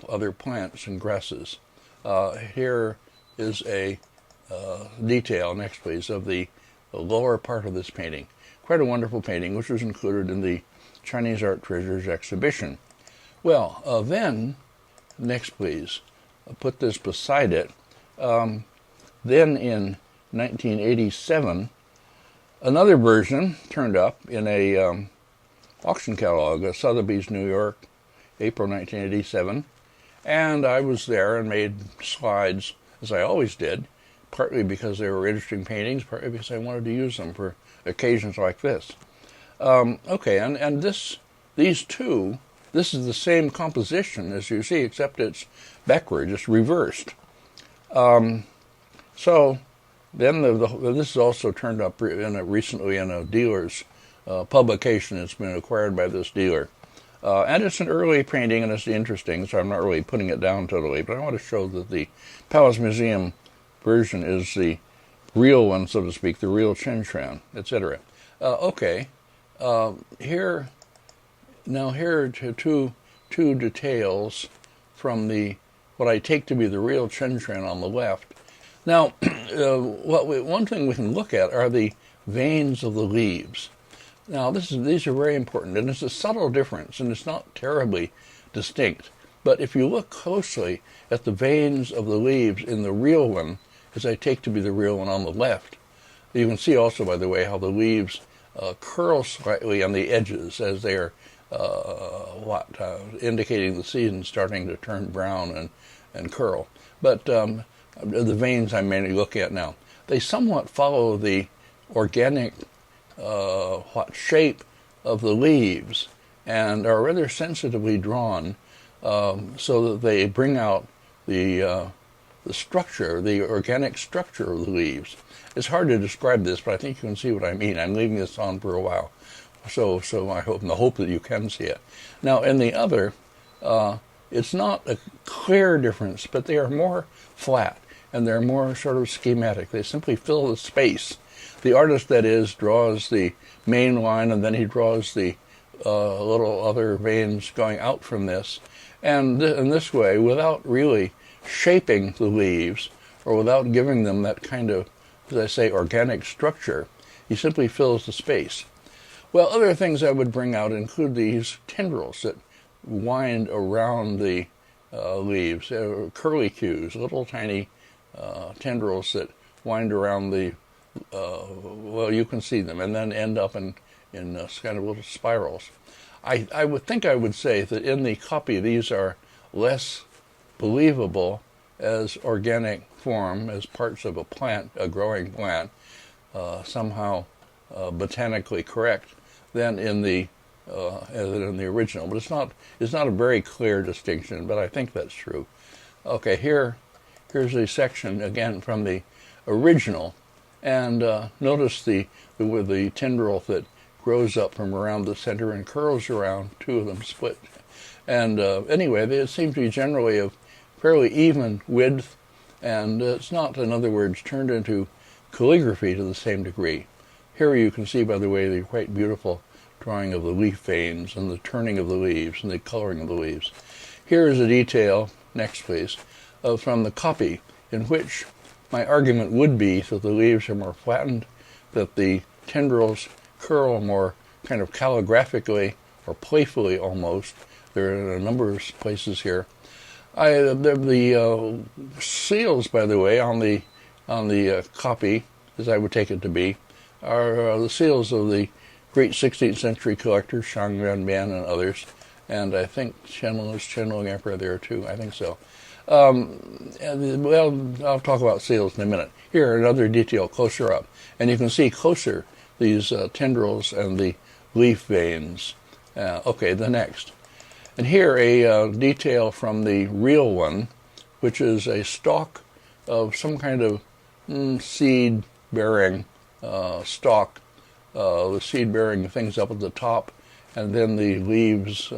other plants and grasses. Here is a detail, next please, of the lower part of this painting. Quite a wonderful painting, which was included in the Chinese Art Treasures exhibition. Well, then, next please, I'll put this beside it. Then in 1987, another version turned up in a auction catalog, Sotheby's, New York, April 1987, and I was there and made slides, as I always did, partly because they were interesting paintings, partly because I wanted to use them for occasions like this. Okay, and these two, this is the same composition as you see, except it's backward, it's reversed. So then this is also turned up recently in a dealer's publication. It's been acquired by this dealer. And it's an early painting, and it's interesting, so I'm not really putting it down totally, but I want to show that the Palace Museum version is the real one, so to speak, the real Chen Xuan, etc. Okay, here are two details from what I take to be the real Chen Xuan on the left. Now, one thing we can look at are the veins of the leaves. Now, these are very important, and it's a subtle difference, and it's not terribly distinct. But if you look closely at the veins of the leaves in the real one, as I take to be the real one on the left, you can see also, by the way, how the leaves curl slightly on the edges as they are indicating the season starting to turn brown and curl. But the veins I'm mainly looking at now, they somewhat follow the organic shape of the leaves and are rather sensitively drawn so that they bring out the structure, the organic structure of the leaves. It's hard to describe this, but I think you can see what I mean. I'm leaving this on for a while, so I hope, in the hope that you can see it. Now, in the other, it's not a clear difference, but they are more flat, and they're more sort of schematic. They simply fill the space. The artist, that is, draws the main line, and then he draws the little other veins going out from this. And in this way, without really shaping the leaves, or without giving them that kind of, as I say, organic structure, he simply fills the space. Well, other things I would bring out include these tendrils that wind around the leaves, curlicues, little tiny tendrils that wind around the, well, you can see them, and then end up in kind of little spirals. I would think I would say that in the copy these are less believable as organic form, as parts of a plant, a growing plant, somehow botanically correct, than in the original. But it's not a very clear distinction, but I think that's true. Okay, here's a section again from the original, and notice the tendril that grows up from around the center and curls around. Two of them split, and anyway, they seem to be generally of fairly even width, and it's not, in other words, turned into calligraphy to the same degree. Here you can see, by the way, the quite beautiful drawing of the leaf veins and the turning of the leaves and the coloring of the leaves. Here is a detail, next please, from the copy, in which my argument would be that the leaves are more flattened, that the tendrils curl more kind of calligraphically or playfully almost. There are a number of places here. The seals, by the way, on the copy, as I would take it to be, are the seals of the great 16th century collectors, Shang Yuanbian and others, and I think Qianlong Emperor there too. I think so. Well, I'll talk about seals in a minute. Here, another detail closer up, and you can see closer these tendrils and the leaf veins. Okay, the next. And here a detail from the real one, which is a stalk of some kind of seed-bearing stalk, the seed-bearing things up at the top, and then the leaves,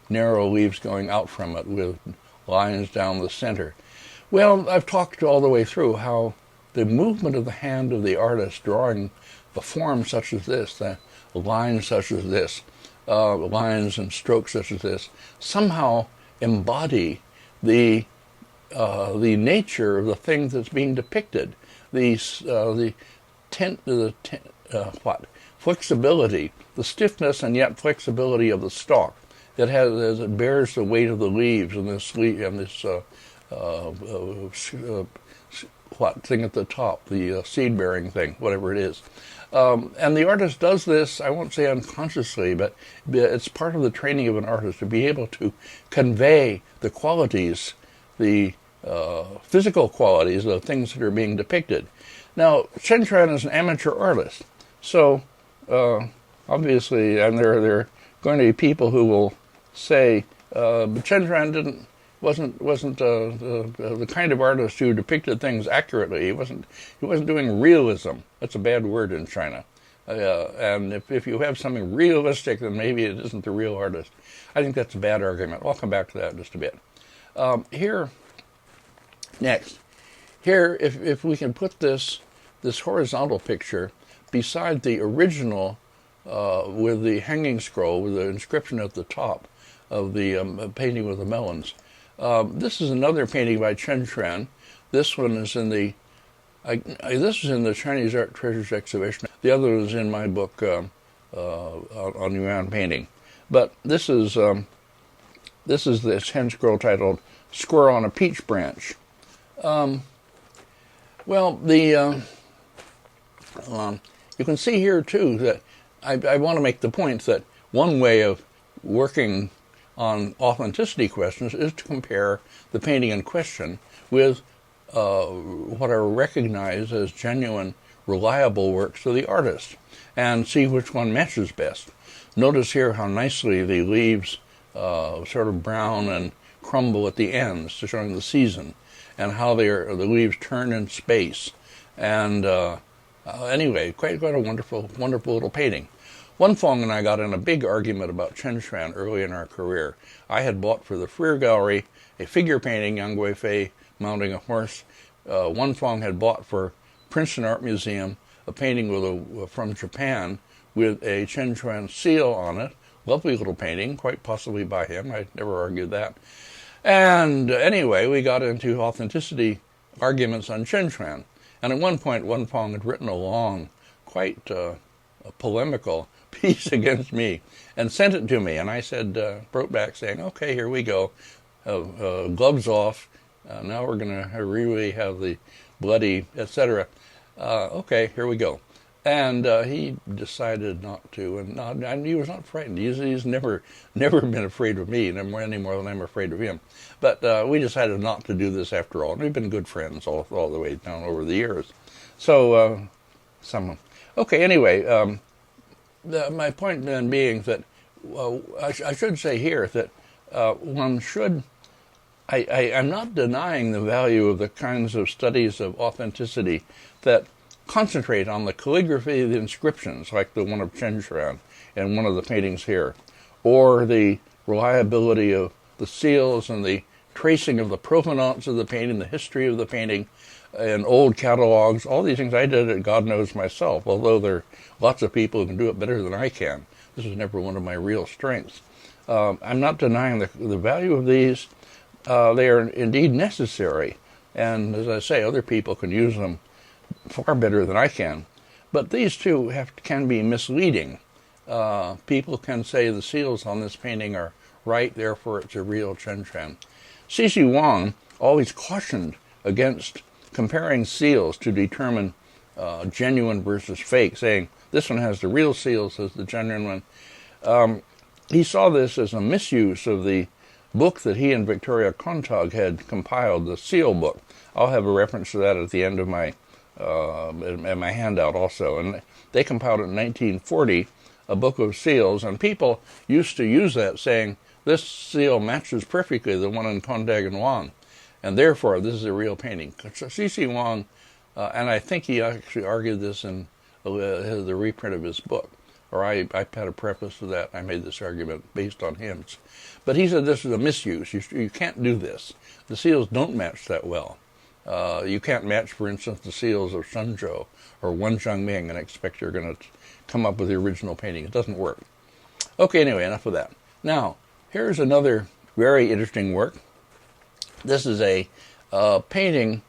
narrow leaves going out from it with lines down the center. Well, I've talked all the way through how the movement of the hand of the artist drawing a form such as this, the lines such as this, lines and strokes such as this, somehow embody the nature of the thing that's being depicted, the flexibility, the stiffness and yet flexibility of the stalk. It bears the weight of the leaves and this thing at the top, the seed-bearing thing, whatever it is. And the artist does this, I won't say unconsciously, but it's part of the training of an artist to be able to convey the qualities, the physical qualities of the things that are being depicted. Now, Chen Chuan is an amateur artist, so obviously, and there are going to be people who will say, but Chen Chuan wasn't the kind of artist who depicted things accurately. He wasn't doing realism. That's a bad word in China. And if you have something realistic, then maybe it isn't the real artist. I think that's a bad argument. I'll come back to that in just a bit. Next, if we can put this horizontal picture beside the original with the hanging scroll with the inscription at the top of the painting with the melons. This is another painting by Chen Chuan. This one is in the this was in the Chinese Art Treasures exhibition. The other was in my book on Yuan painting. But this is the Chen scroll titled "Squirrel on a Peach Branch." Well, you can see here too that I want to make the point that one way of working on authenticity questions is to compare the painting in question with what are recognized as genuine, reliable works of the artist, and see which one matches best. Notice here how nicely the leaves sort of brown and crumble at the ends, showing the season, and how the leaves turn in space. And anyway, quite a wonderful little painting. Wen Fong and I got in a big argument about Chen Chuan early in our career. I had bought for the Freer Gallery a figure painting, Yang Guifei mounting a horse. Wen Fong had bought for Princeton Art Museum a painting from Japan with a Chen Chuan seal on it. Lovely little painting, quite possibly by him. I never argued that. And anyway, we got into authenticity arguments on Chen Chuan. And at one point, Wen Fong had written a long, quite polemical piece against me and sent it to me. And I wrote back saying, okay, here we go. gloves off. Now we're going to really have the bloody, etc. Okay, here we go. And he decided not to, and he was not frightened. He's never been afraid of me any more than I'm afraid of him. But we decided not to do this after all. And we've been good friends all the way down over the years. So, okay, anyway, my point then being that I should say here that one should. I'm not denying the value of the kinds of studies of authenticity that concentrate on the calligraphy of the inscriptions, like the one of Chenchuan and one of the paintings here, or the reliability of the seals and the tracing of the provenance of the painting, the history of the painting, and old catalogs. All these things I did it, God knows, myself, although there are lots of people who can do it better than I can. This was never one of my real strengths. I'm not denying the value of these. They are indeed necessary, and as I say, other people can use them far better than I can. But these two can be misleading. People can say the seals on this painting are right, therefore it's a real Chenchuan. C.C. Wang always cautioned against comparing seals to determine genuine versus fake, saying this one has the real seals as the genuine one. He saw this as a misuse of the book that he and Victoria Kontag had compiled, the seal book. I'll have a reference to that at the end of my my handout also. And they compiled it in 1940, a book of seals, and people used to use that, saying this seal matches perfectly the one in Kontag and Wang, and therefore this is a real painting. C.C. Wang, and I think he actually argued this in the reprint of his book, or I had a preface to that. I made this argument based on him. But he said this is a misuse. You can't do this. The seals don't match that well. You can't match, for instance, the seals of Shenzhou or Wenzhongming and expect you're going to come up with the original painting. It doesn't work. Okay, anyway, enough of that. Now, here's another very interesting work. This is a painting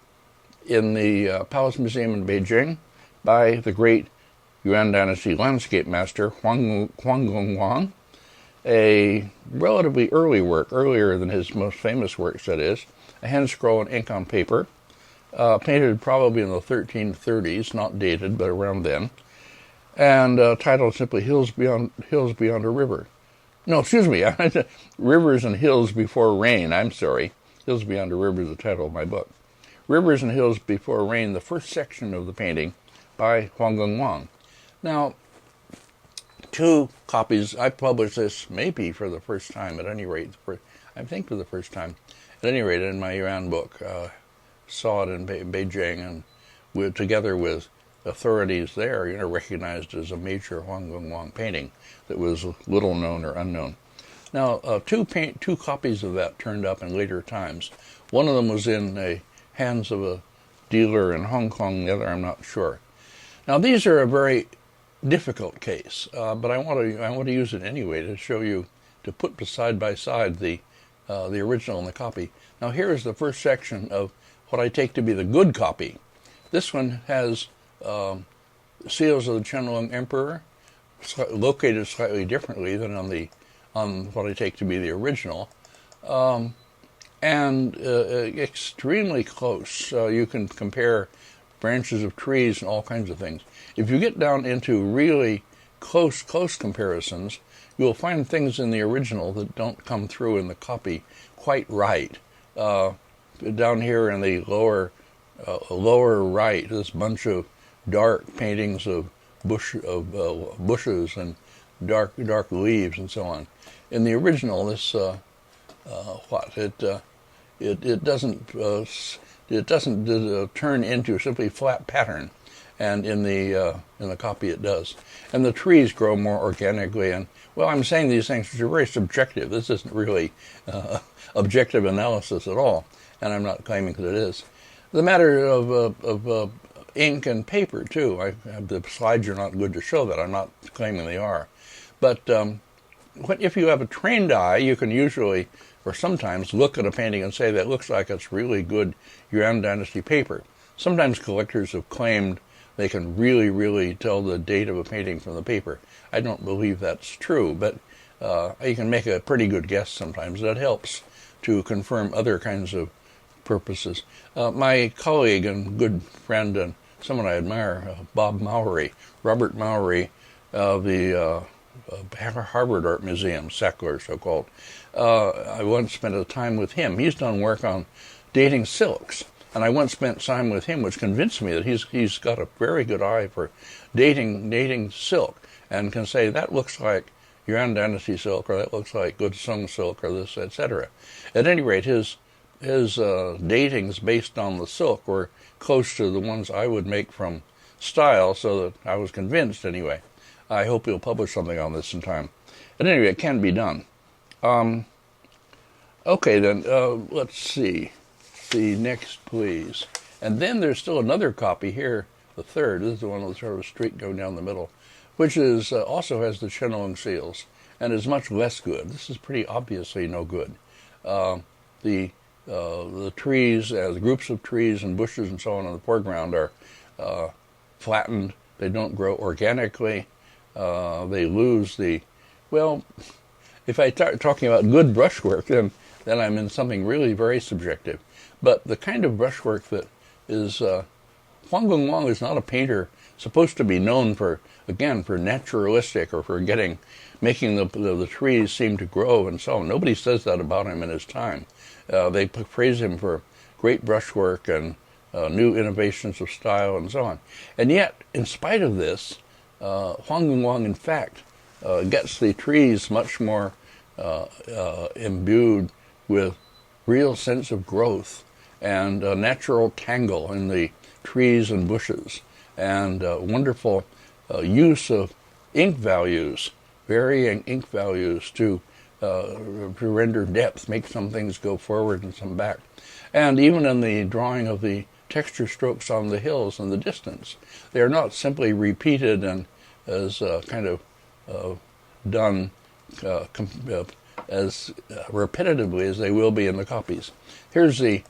in the Palace Museum in Beijing by the great Yuan Dynasty landscape master Huang Gongwang. A relatively early work, earlier than his most famous works, that is, a hand scroll and ink on paper, painted probably in the 1330s, not dated, but around then, and titled simply Hills Beyond a River. No, excuse me, Rivers and Hills Before Rain, I'm sorry. Hills Beyond a River is the title of my book. Rivers and Hills Before Rain, the first section of the painting by Huang Gongwang. Now, two copies. I published this maybe for the first time, at any rate. I think for the first time, at any rate, in my Yuan book. Saw it in Beijing, and together with authorities there, recognized as a major Huang Gongwang painting that was little known or unknown. Now, two copies of that turned up in later times. One of them was in the hands of a dealer in Hong Kong. The other, I'm not sure. Now, these are a very difficult case, but I want to use it anyway to show you, to put side by side the original and the copy. Now, here is the first section of what I take to be the good copy. This one has seals of the Qianlong Emperor, located slightly differently than on what I take to be the original, and extremely close. You can compare branches of trees and all kinds of things. If you get down into really close comparisons, you'll find things in the original that don't come through in the copy quite right. Down here in the lower right, this bunch of dark paintings of bushes and dark leaves and so on. In the original, this it doesn't turn into simply flat pattern, and in the copy it does. And the trees grow more organically. And well, I'm saying these things which are very subjective. This isn't really objective analysis at all, and I'm not claiming that it is. The matter of ink and paper too. The slides are not good to show that. I'm not claiming they are, but if you have a trained eye, you can usually, or sometimes, look at a painting and say that looks like it's really good Yuan Dynasty paper. Sometimes collectors have claimed they can really, really tell the date of a painting from the paper. I don't believe that's true, but you can make a pretty good guess sometimes. That helps to confirm other kinds of purposes. My colleague and good friend and someone I admire, Robert Mowry, of the Harvard Art Museum, Sackler so-called. I once spent a time with him. He's done work on dating silks, and I once spent time with him, which convinced me that he's got a very good eye for dating silk, and can say that looks like Yuan Dynasty silk, or that looks like Good Sung silk, or this, etc. At any rate, his datings based on the silk were close to the ones I would make from Style, so that I was convinced anyway. I hope he'll publish something on this in time. At any rate, it can be done. Okay, then, let's see. The next, please. And then there's still another copy here, the third. This is the one with sort of a streak going down the middle, which is also has the Chenlong seals, and is much less good. This is pretty obviously no good. The trees, the groups of trees and bushes and so on in the foreground are flattened. They don't grow organically. They lose the, well, if I start talking about good brushwork, then I'm in something really very subjective. But the kind of brushwork that is, Huang Gongwang is not a painter supposed to be known for, again, for naturalistic or for making the trees seem to grow and so on. Nobody says that about him in his time. They praise him for great brushwork and new innovations of style and so on. And yet, in spite of this, Huang Gongwang, in fact, gets the trees much more imbued with real sense of growth and a natural tangle in the trees and bushes, and wonderful use of ink values, varying ink values to render depth, make some things go forward and some back. And even in the drawing of the texture strokes on the hills in the distance, they are not simply repeated and as kind of done as repetitively as they will be in the copies. Here's the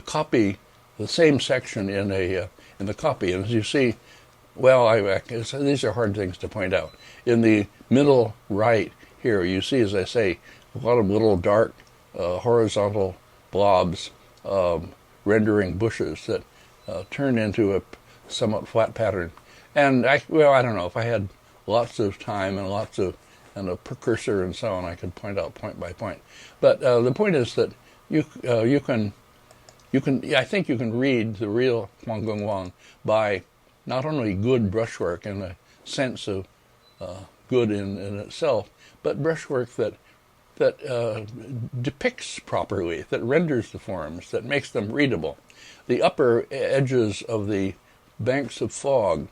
copy, the same section in the copy, and as you see, well, these are hard things to point out. In the middle right here, you see, as I say, a lot of little dark horizontal blobs rendering bushes that turn into a somewhat flat pattern. And I don't know, if I had lots of time and a precursor and so on, I could point out point by point. But the point is that I think you can read the real Huang Gongwang by not only good brushwork in the sense of good in itself, but brushwork that depicts properly, that renders the forms, that makes them readable. The upper edges of the banks of fog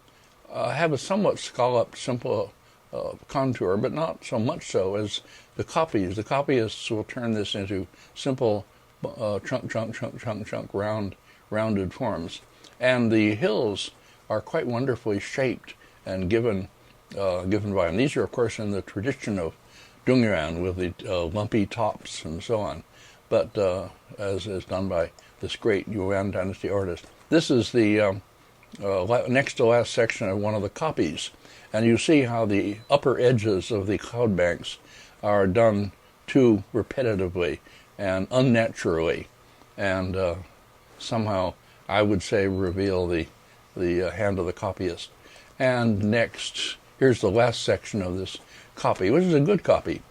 have a somewhat scalloped, simple contour, but not so much so as the copies. The copyists will turn this into simple chunk, rounded forms. And the hills are quite wonderfully shaped and given by them. These are, of course, in the tradition of Dongyuan with the lumpy tops and so on, but as is done by this great Yuan Dynasty artist. This is the next to last section of one of the copies, and you see how the upper edges of the cloud banks are done too repetitively and unnaturally, and somehow, I would say, reveal the hand of the copyist. And next, here's the last section of this copy, which is a good copy,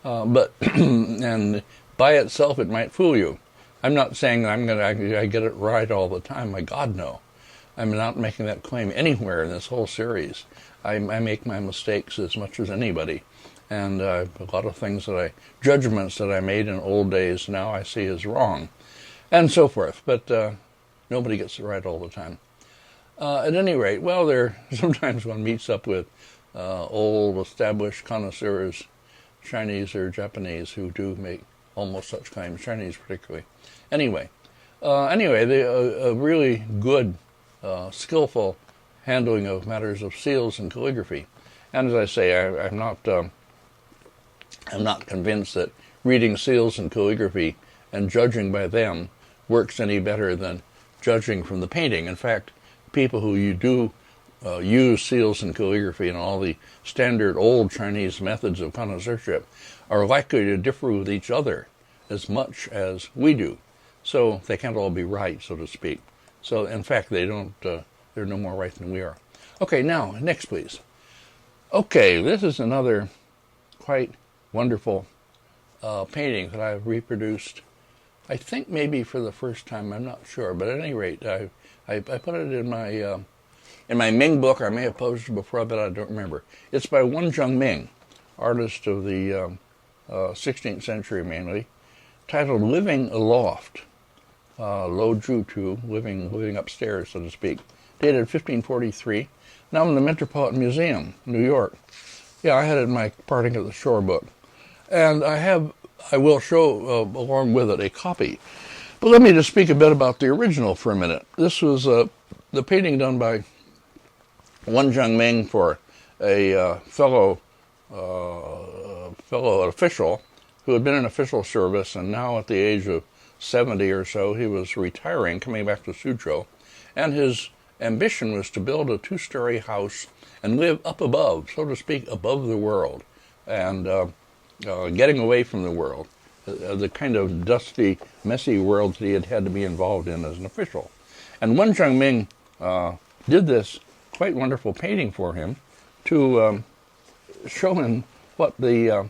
but and by itself it might fool you. I'm not saying that I get it right all the time. My God, no. I'm not making that claim anywhere in this whole series. I make my mistakes as much as anybody, and a lot of things judgments that I made in old days, now I see as wrong, and so forth. But nobody gets it right all the time. At any rate, well, sometimes one meets up with old, established connoisseurs, Chinese or Japanese, who do make almost such claims, Chinese particularly. Anyway, a really good, skillful handling of matters of seals and calligraphy. And as I say, I'm not convinced that reading seals and calligraphy and judging by them works any better than judging from the painting. In fact, people who use seals and calligraphy and all the standard old Chinese methods of connoisseurship are likely to differ with each other as much as we do. So they can't all be right, so to speak. So in fact, they're no more right than we are. Okay, now, next please. Okay, this is another quite wonderful painting that I've reproduced, I think maybe for the first time, I'm not sure, but at any rate, I put it in my Ming book. I may have published it before, but I don't remember. It's by Wenzheng Ming, artist of the 16th century mainly, titled Living Aloft, Lo Ju Tu, living upstairs, so to speak, dated 1543. Now in the Metropolitan Museum, New York. Yeah, I had it in my Parting at the Shore book. And I will show, along with it, a copy. But let me just speak a bit about the original for a minute. This was the painting done by Wenzheng Ming for a fellow official who had been in official service, and now at the age of 70 or so, he was retiring, coming back to Suzhou, and his ambition was to build a two-story house and live up above, so to speak, above the world, and getting away from the world, the kind of dusty, messy world that he had to be involved in as an official. And Wenzheng Ming did this quite wonderful painting for him to show him what his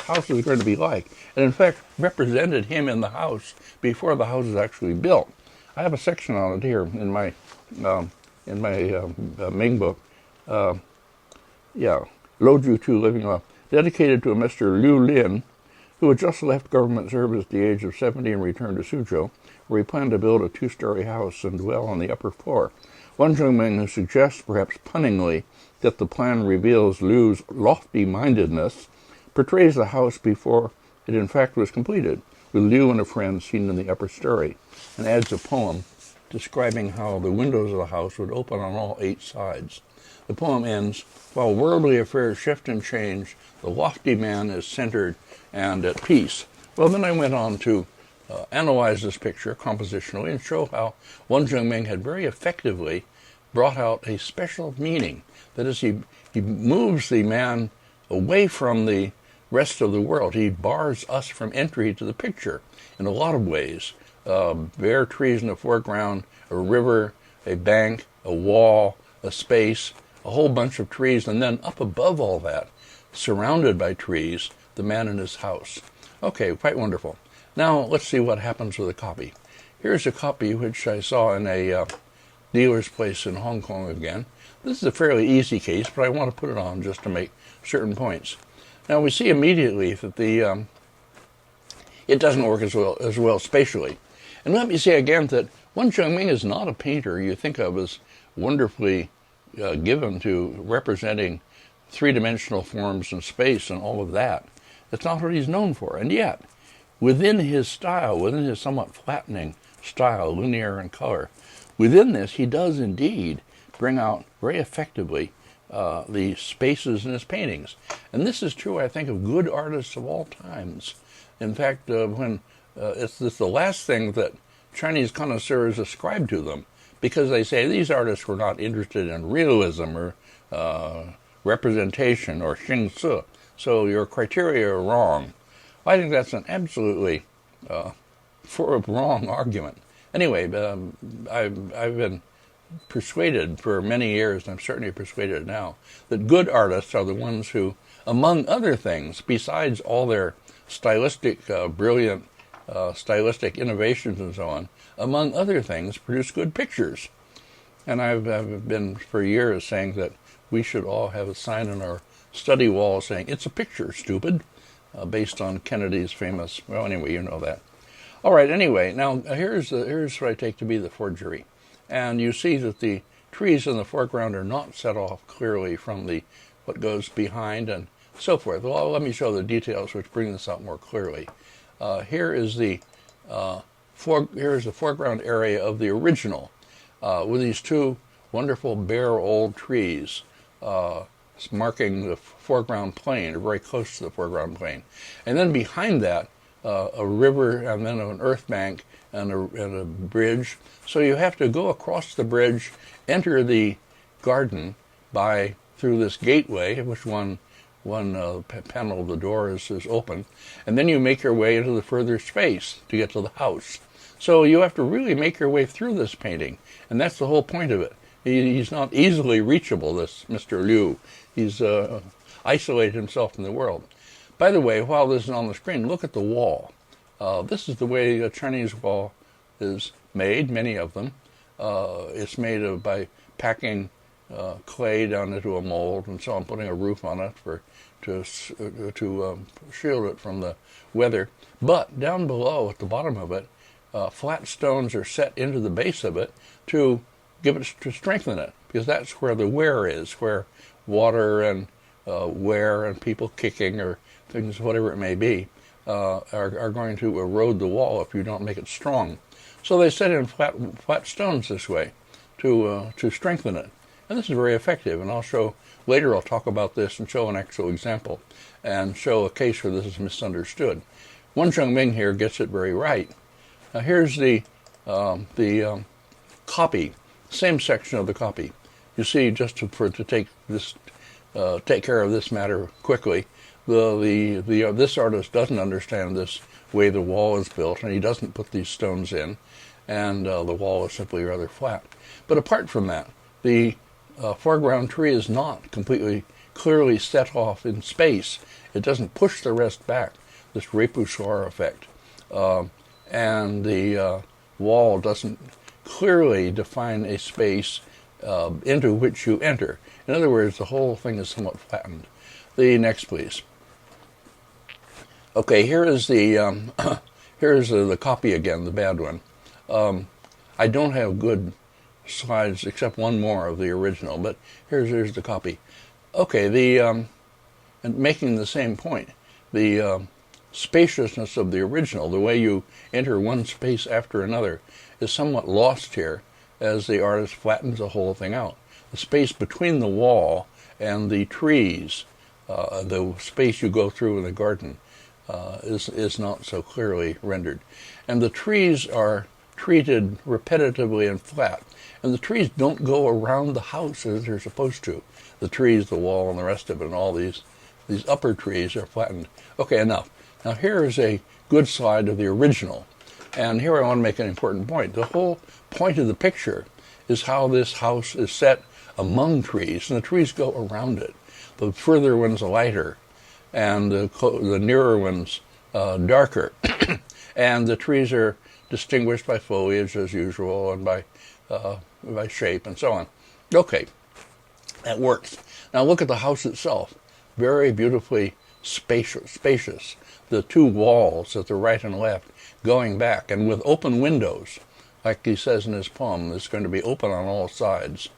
house was going to be like, and in fact represented him in the house before the house was actually built. I have a section on it here in my Ming book. Lo Ju Tu, Living Aloft, dedicated to a Mr. Liu Lin, who had just left government service at the age of 70 and returned to Suzhou, where he planned to build a two-story house and dwell on the upper floor. Wenzheng Ming suggests, perhaps punningly, that the plan reveals Liu's lofty-mindedness, portrays the house before it in fact was completed, with Liu and a friend seen in the upper story, and adds a poem describing how the windows of the house would open on all 8 sides. The poem ends, while worldly affairs shift and change, the lofty man is centered and at peace. Well, then I went on to analyze this picture compositionally and show how Wenzheng Ming had very effectively brought out a special meaning. That is, he moves the man away from the rest of the world. He bars us from entry to the picture in a lot of ways. Bare trees in the foreground, a river, a bank, a wall, a space, a whole bunch of trees, and then up above all that, surrounded by trees, the man in his house. Okay, quite wonderful. Now let's see what happens with a copy. Here's a copy which I saw in a dealer's place in Hong Kong again. This is a fairly easy case, but I want to put it on just to make certain points. Now we see immediately that it doesn't work as well spatially. And let me say again that Wenzheng Ming is not a painter you think of as wonderfully given to representing three-dimensional forms and space and all of that. That's not what he's known for. And yet, within his style, within his somewhat flattening style, linear in color, within this he does indeed bring out very effectively the spaces in his paintings. And this is true, I think, of good artists of all times. In fact, it's the last thing that Chinese connoisseurs ascribe to them, because they say these artists were not interested in realism or representation or xing si, so your criteria are wrong. I think that's an absolutely wrong argument. Anyway, I've been persuaded for many years, and I'm certainly persuaded now, that good artists are the ones who, among other things, besides all their stylistic, brilliant stylistic innovations and so on, among other things, produce good pictures. And I've been for years saying that we should all have a sign on our study wall saying, "It's a picture, stupid," based on Kennedy's famous, well, anyway, you know that. All right, anyway, now here's what I take to be the forgery. And you see that the trees in the foreground are not set off clearly from what goes behind and so forth. Well, let me show the details which bring this out more clearly. Here is the foreground area of the original, with these two wonderful bare old trees marking the foreground plane, or very close to the foreground plane. And then behind that, a river, and then an earth bank, and a bridge. So you have to go across the bridge, enter the garden through this gateway, which one panel of the door is open, and then you make your way into the further space to get to the house. So you have to really make your way through this painting, and that's the whole point of it. He's not easily reachable, this Mr. Liu. He's isolated himself in the world. By the way, while this is on the screen, look at the wall. This is the way a Chinese wall is made, many of them. It's made by packing clay down into a mold and so on, putting a roof on it to shield it from the weather. But down below, at the bottom of it, flat stones are set into the base of it to strengthen it, because that's where the wear is, where water and wear and people kicking or things, whatever it may be, are going to erode the wall if you don't make it strong. So they set in flat stones this way to strengthen it. And this is very effective, and later I'll talk about this and show an actual example and show a case where this is misunderstood. Wen Zhengming here gets it very right. Now here's the copy, same section of the copy. You see, just to take care of this matter quickly, this artist doesn't understand this way the wall is built, and he doesn't put these stones in, and the wall is simply rather flat. But apart from that, the foreground tree is not completely clearly set off in space. It doesn't push the rest back, this repoussoir effect. And the wall doesn't clearly define a space into which you enter. In other words, the whole thing is somewhat flattened. The next, please. Okay, here is the copy again, the bad one. I don't have good slides except one more of the original, but here's the copy. Okay, and making the same point, the spaciousness of the original, the way you enter one space after another, is somewhat lost here as the artist flattens the whole thing out. The space between the wall and the trees, the space you go through in the garden, is not so clearly rendered. And the trees are treated repetitively and flat. And the trees don't go around the house as they're supposed to. The trees, the wall, and the rest of it, and all these upper trees are flattened. Okay, enough. Now here is a good slide of the original. And here I want to make an important point. The whole point of the picture is how this house is set among trees, and the trees go around it. The further ones are lighter, and the nearer ones darker. And the trees are distinguished by foliage as usual, and by shape and so on. Okay, that works. Now look at the house itself. Very beautifully spacious. The two walls at the right and left going back, and with open windows, like he says in his poem, it's going to be open on all sides.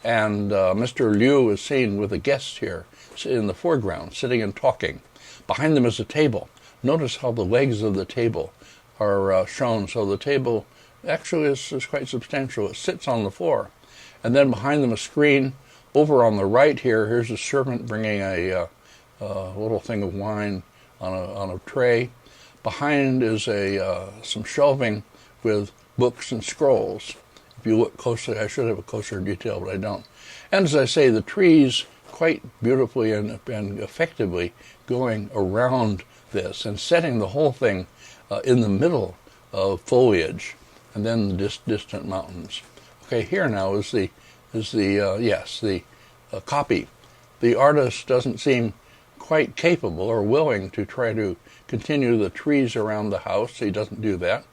And Mr. Liu is seen with a guest here in the foreground, sitting and talking. Behind them is a table. Notice how the legs of the table are shown. So the table actually is quite substantial. It sits on the floor. And then behind them a screen. Over on the right here's a servant bringing a little thing of wine on a tray. Behind is some shelving with books and scrolls. If you look closely, I should have a closer detail, but I don't. And as I say, the trees quite beautifully and effectively going around this and setting the whole thing in the middle of foliage, and then the distant mountains. Okay, here now is the copy. The artist doesn't seem quite capable or willing to try to continue the trees around the house. He doesn't do that.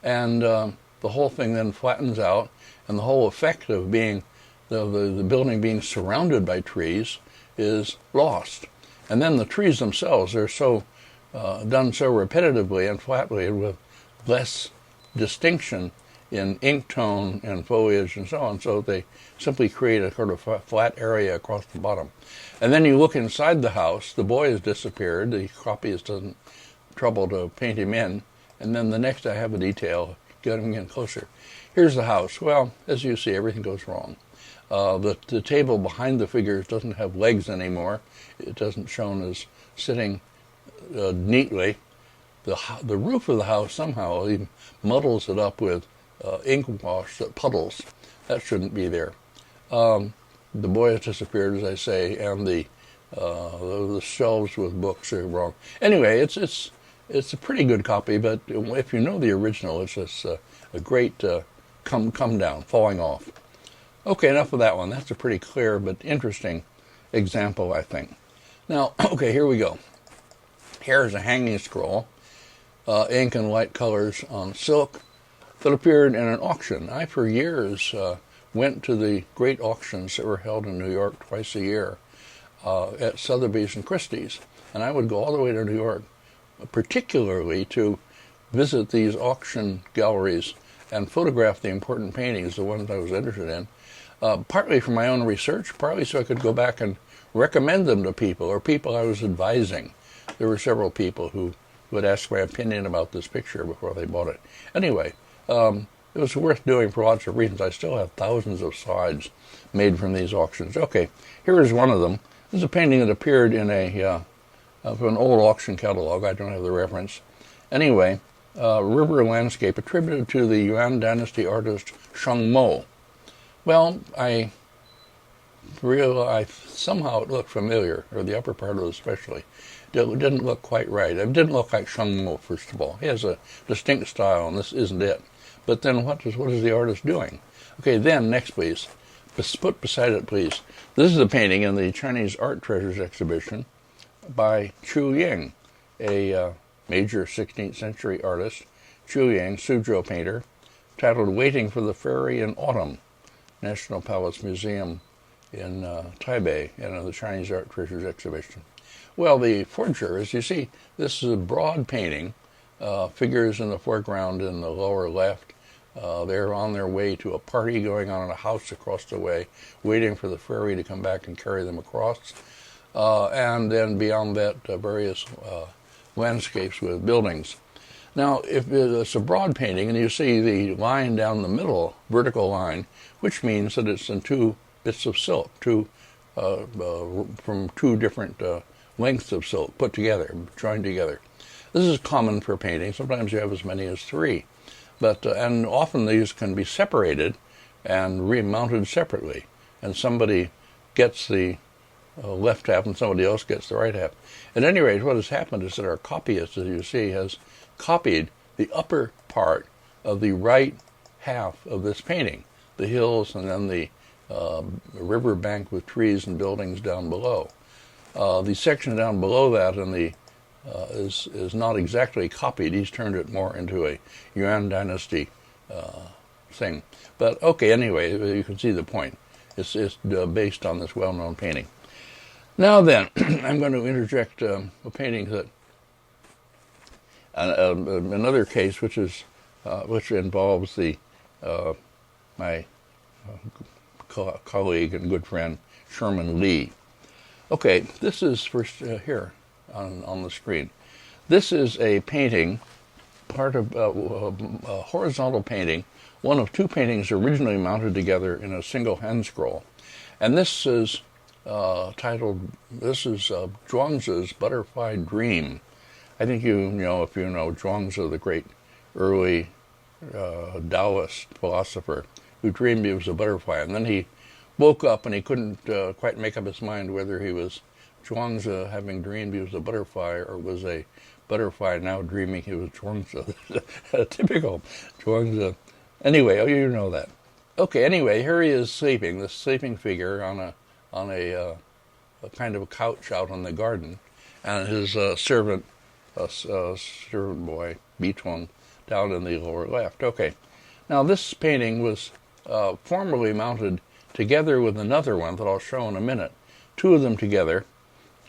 And the whole thing then flattens out, and the whole effect of being the building being surrounded by trees is lost. And then the trees themselves are so done so repetitively and flatly, and with less distinction in ink tone and foliage and so on, so they simply create a sort of flat area across the bottom. And then you look inside the house, the boy has disappeared, the copyist doesn't trouble to paint him in, and then the next I have a detail getting in closer. Here's the house. Well, as you see, everything goes wrong. The table behind the figures doesn't have legs anymore. It doesn't shown as sitting neatly. The roof of the house somehow he muddles it up with ink wash that puddles. That shouldn't be there. The boy has disappeared, as I say, and the The shelves with books are wrong. Anyway, it's a pretty good copy, but if you know the original, it's just a great come down, falling off. Okay, enough of that one. That's a pretty clear but interesting example, I think. Now, okay, here we go. Here's a hanging scroll, ink and light colors on silk, that appeared in an auction. I, for years, went to the great auctions that were held in New York twice a year at Sotheby's and Christie's. And I would go all the way to New York, particularly to visit these auction galleries and photograph the important paintings, the ones I was interested in, partly for my own research, partly so I could go back and recommend them to people or people I was advising. There were several people who would ask my opinion about this picture before they bought it. Anyway, it was worth doing for lots of reasons. I still have thousands of slides made from these auctions. Okay, here is one of them. This is a painting that appeared in from an old auction catalog. I don't have the reference. Anyway, river landscape attributed to the Yuan Dynasty artist Sheng Mo. Well, I realized somehow it looked familiar, or the upper part of it especially. It didn't look quite right. It didn't look like Sheng Mo, first of all. He has a distinct style, and this isn't it. But then what is the artist doing? Okay, then, next please. Put beside it, please. This is a painting in the Chinese Art Treasures exhibition by Chu Ying, a major 16th century artist. Chu Ying, Suzhou painter, titled Waiting for the Fairy in Autumn, National Palace Museum in Taipei, in the Chinese Art Treasures exhibition. Well, the forgeries, you see, this is a broad painting, figures in the foreground in the lower left. They're on their way to a party going on in a house across the way, waiting for the fairy to come back and carry them across. And then beyond that, various landscapes with buildings. Now, if it's a broad painting, and you see the line down the middle, vertical line, which means that it's in two bits of silk, from two different lengths of silk put together, joined together. This is common for painting. Sometimes you have as many as three. And often these can be separated and remounted separately. And somebody gets the left half and somebody else gets the right half. At any rate, what has happened is that our copyist, as you see, has copied the upper part of the right half of this painting, the hills and then the river bank with trees and buildings down below. The section down below that and is not exactly copied. He's turned it more into a Yuan Dynasty thing. But okay, anyway, you can see the point. It's based on this well-known painting. Now then, I'm going to interject a painting that another case, which involves my colleague and good friend Sherman Lee. Okay, this is first here on the screen. This is a painting, part of a horizontal painting, one of two paintings originally mounted together in a single hand scroll. And this is titled, Zhuangzi's Butterfly Dream. I think if you know Zhuangzi, the great early Taoist philosopher who dreamed he was a butterfly. And then he woke up and he couldn't quite make up his mind whether he was Zhuangzi having dreamed he was a butterfly or was a butterfly now dreaming he was Zhuangzi. Typical Zhuangzi. Anyway, you know that. Okay, anyway, here he is sleeping, this sleeping figure on a kind of a couch out in the garden, and his servant boy, Bitong, down in the lower left. Okay, now this painting was formerly mounted together with another one that I'll show in a minute, two of them together,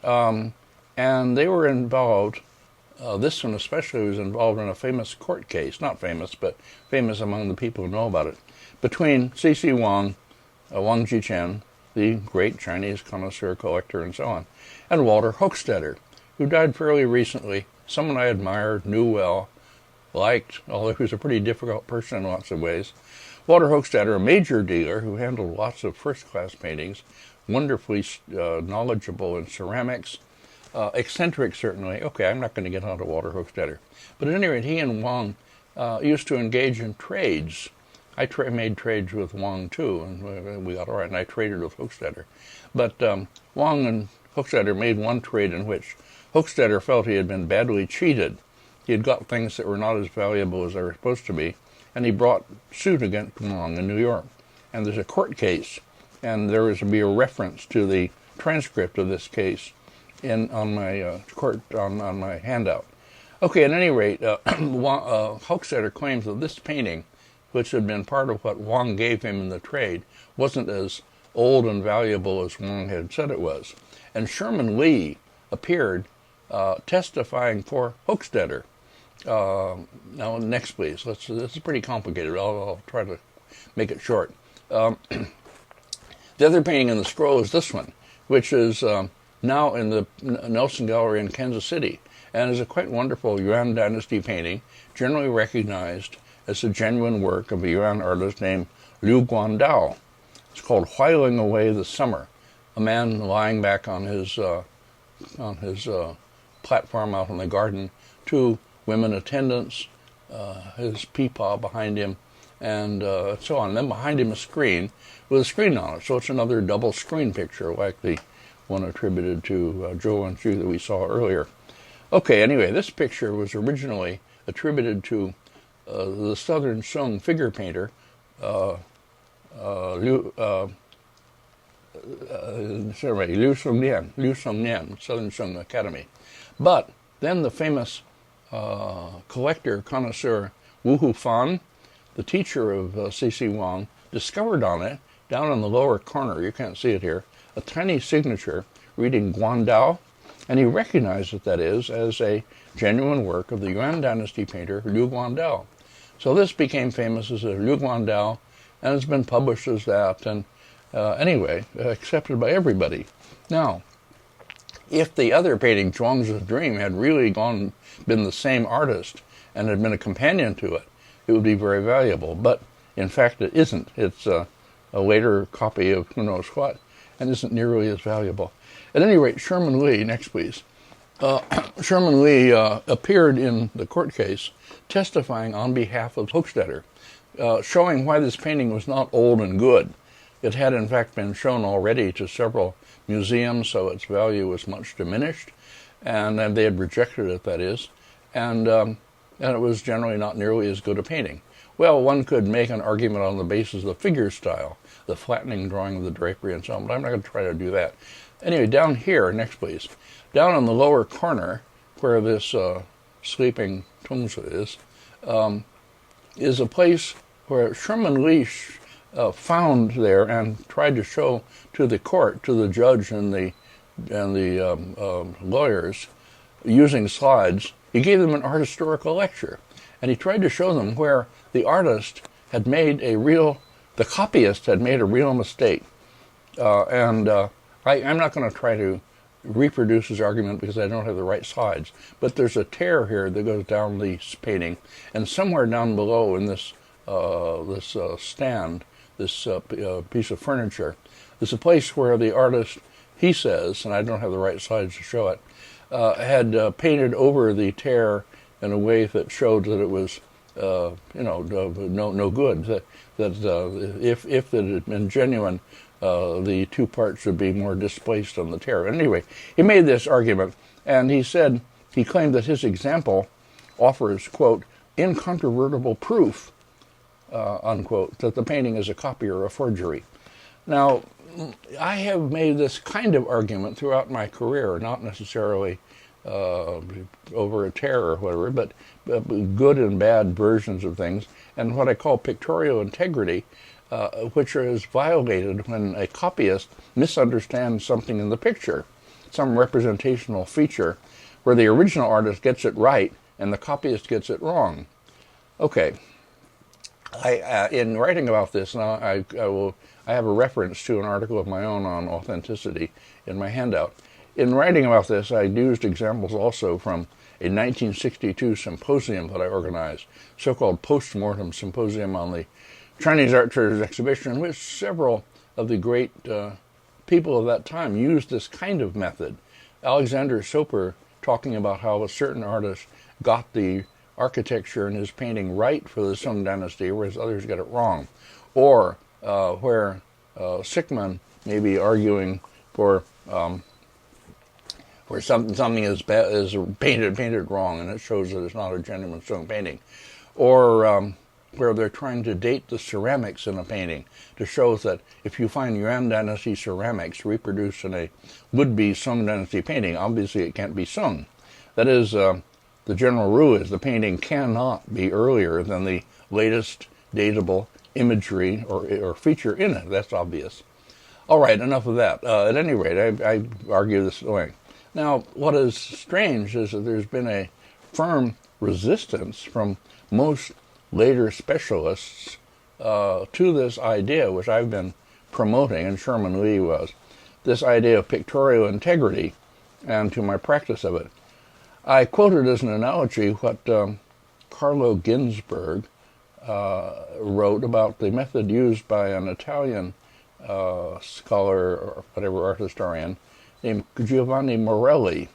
and they were involved, this one especially was involved in a famous court case, not famous, but famous among the people who know about it, between C.C. Wang, Wang Jichen, the great Chinese connoisseur, collector, and so on, and Walter Hochstetter, who died fairly recently, someone I admired, knew well, liked, although he was a pretty difficult person in lots of ways. Walter Hochstetter, a major dealer who handled lots of first-class paintings, wonderfully knowledgeable in ceramics, eccentric certainly. Okay, I'm not going to get onto Walter Hochstetter. But at any rate, he and Wang used to engage in trades. I made trades with Wang too, and we got all right, and I traded with Hochstetter. But Wang and Hochstetter made one trade in which Hochstetter felt he had been badly cheated. He had got things that were not as valuable as they were supposed to be, and he brought suit against Wang in New York. And there's a court case, and there was to be a reference to the transcript of this case on my handout. Okay, at any rate, Hochstetter claims that this painting, which had been part of what Wang gave him in the trade, wasn't as old and valuable as Wang had said it was. And Sherman Lee appeared testifying for Hochstetter. Now, next, please. This is pretty complicated. I'll try to make it short. The other painting in the scroll is this one, which is now in the Nelson Gallery in Kansas City, and is a quite wonderful Yuan Dynasty painting, generally recognized as a genuine work of a Yuan artist named Liu Guandao. It's called Whiling Away the Summer. A man lying back on his platform out in the garden, two women attendants, his peepaw behind him, and so on. And then behind him a screen with a screen on it. So it's another double screen picture like the one attributed to Zhou and Xu that we saw earlier. Okay, anyway, this picture was originally attributed to the Southern Sung figure painter, Liu Songnian, Southern Sung Academy. But then the famous collector, connoisseur Wu Hufan, the teacher of C.C. Wang, discovered on it, down in the lower corner, you can't see it here, a tiny signature reading Guandao, and he recognized it, that is, as a genuine work of the Yuan Dynasty painter Liu Guandao. So this became famous as a Liu Guandao, and it's been published as that, and anyway, accepted by everybody. Now, if the other painting, Zhuang's Dream, had really been the same artist and had been a companion to it, it would be very valuable. But in fact, it isn't. It's a later copy of who knows what, and isn't nearly as valuable. At any rate, Sherman Lee, next please. Sherman Lee appeared in the court case testifying on behalf of Hochstetter, showing why this painting was not old and good. It had in fact been shown already to several museums, so its value was much diminished, and they had rejected it, that is, and it was generally not nearly as good a painting. Well, one could make an argument on the basis of the figure style, the flattening drawing of the drapery and so on, but I'm not going to try to do that. Anyway, down here, next please, down in the lower corner, where this sleeping Tongzi is a place where Sherman Lee found there and tried to show to the court, to the judge and the lawyers, using slides. He gave them an art historical lecture, and he tried to show them where the artist had made the copyist had made a real mistake. I'm not going to try to reproduce his argument because I don't have the right slides, but there's a tear here that goes down the painting, and somewhere down below in this stand, this piece of furniture, there's a place where the artist, he says, and I don't have the right slides to show it, had painted over the tear in a way that showed that it was, no good. That if it had been genuine, the two parts would be more displaced on the tear. Anyway, he made this argument, and he claimed that his example offers, quote, incontrovertible proof, unquote, that the painting is a copy or a forgery. Now, I have made this kind of argument throughout my career, not necessarily over a tear or whatever, but good and bad versions of things, and what I call pictorial integrity, which is violated when a copyist misunderstands something in the picture, some representational feature, where the original artist gets it right and the copyist gets it wrong. Okay, in writing about this, now I have a reference to an article of my own on authenticity in my handout. In writing about this, I used examples also from a 1962 symposium that I organized, so-called post-mortem symposium on the Chinese Art Treasures exhibition, in which several of the great people of that time used this kind of method. Alexander Soper talking about how a certain artist got the architecture in his painting right for the Sung Dynasty, whereas others got it wrong. Or where Sickman may be arguing for where something is painted wrong, and it shows that it's not a genuine stone painting, or where they're trying to date the ceramics in a painting to show that if you find Yuan Dynasty ceramics reproduced in a would-be Song Dynasty painting, obviously it can't be Song. That is, the general rule is the painting cannot be earlier than the latest datable imagery or feature in it. That's obvious. All right, enough of that. At any rate, I argue this way. Now, what is strange is that there's been a firm resistance from most later specialists to this idea, which I've been promoting, and Sherman Lee was, this idea of pictorial integrity, and to my practice of it. I quoted as an analogy what Carlo Ginzburg wrote about the method used by an Italian scholar, or whatever, art historian, named Giovanni Morelli,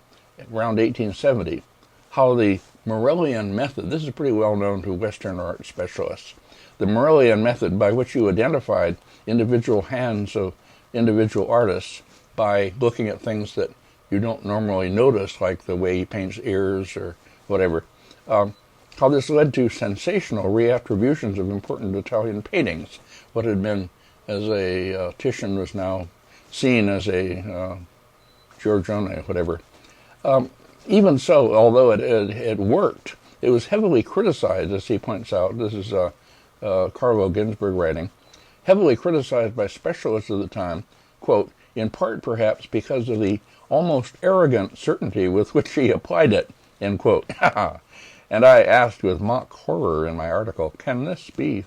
around 1870, how the Morellian method, this is pretty well known to Western art specialists, the Morellian method by which you identified individual hands of individual artists by looking at things that you don't normally notice, like the way he paints ears or whatever, how this led to sensational reattributions of important Italian paintings. What had been as a Titian was now seen as a Giorgione, whatever. Even so, although it worked, it was heavily criticized, as he points out. This is Carlo Ginzburg writing, heavily criticized by specialists of the time, quote, in part perhaps because of the almost arrogant certainty with which he applied it, end quote. And I asked with mock horror in my article, can it be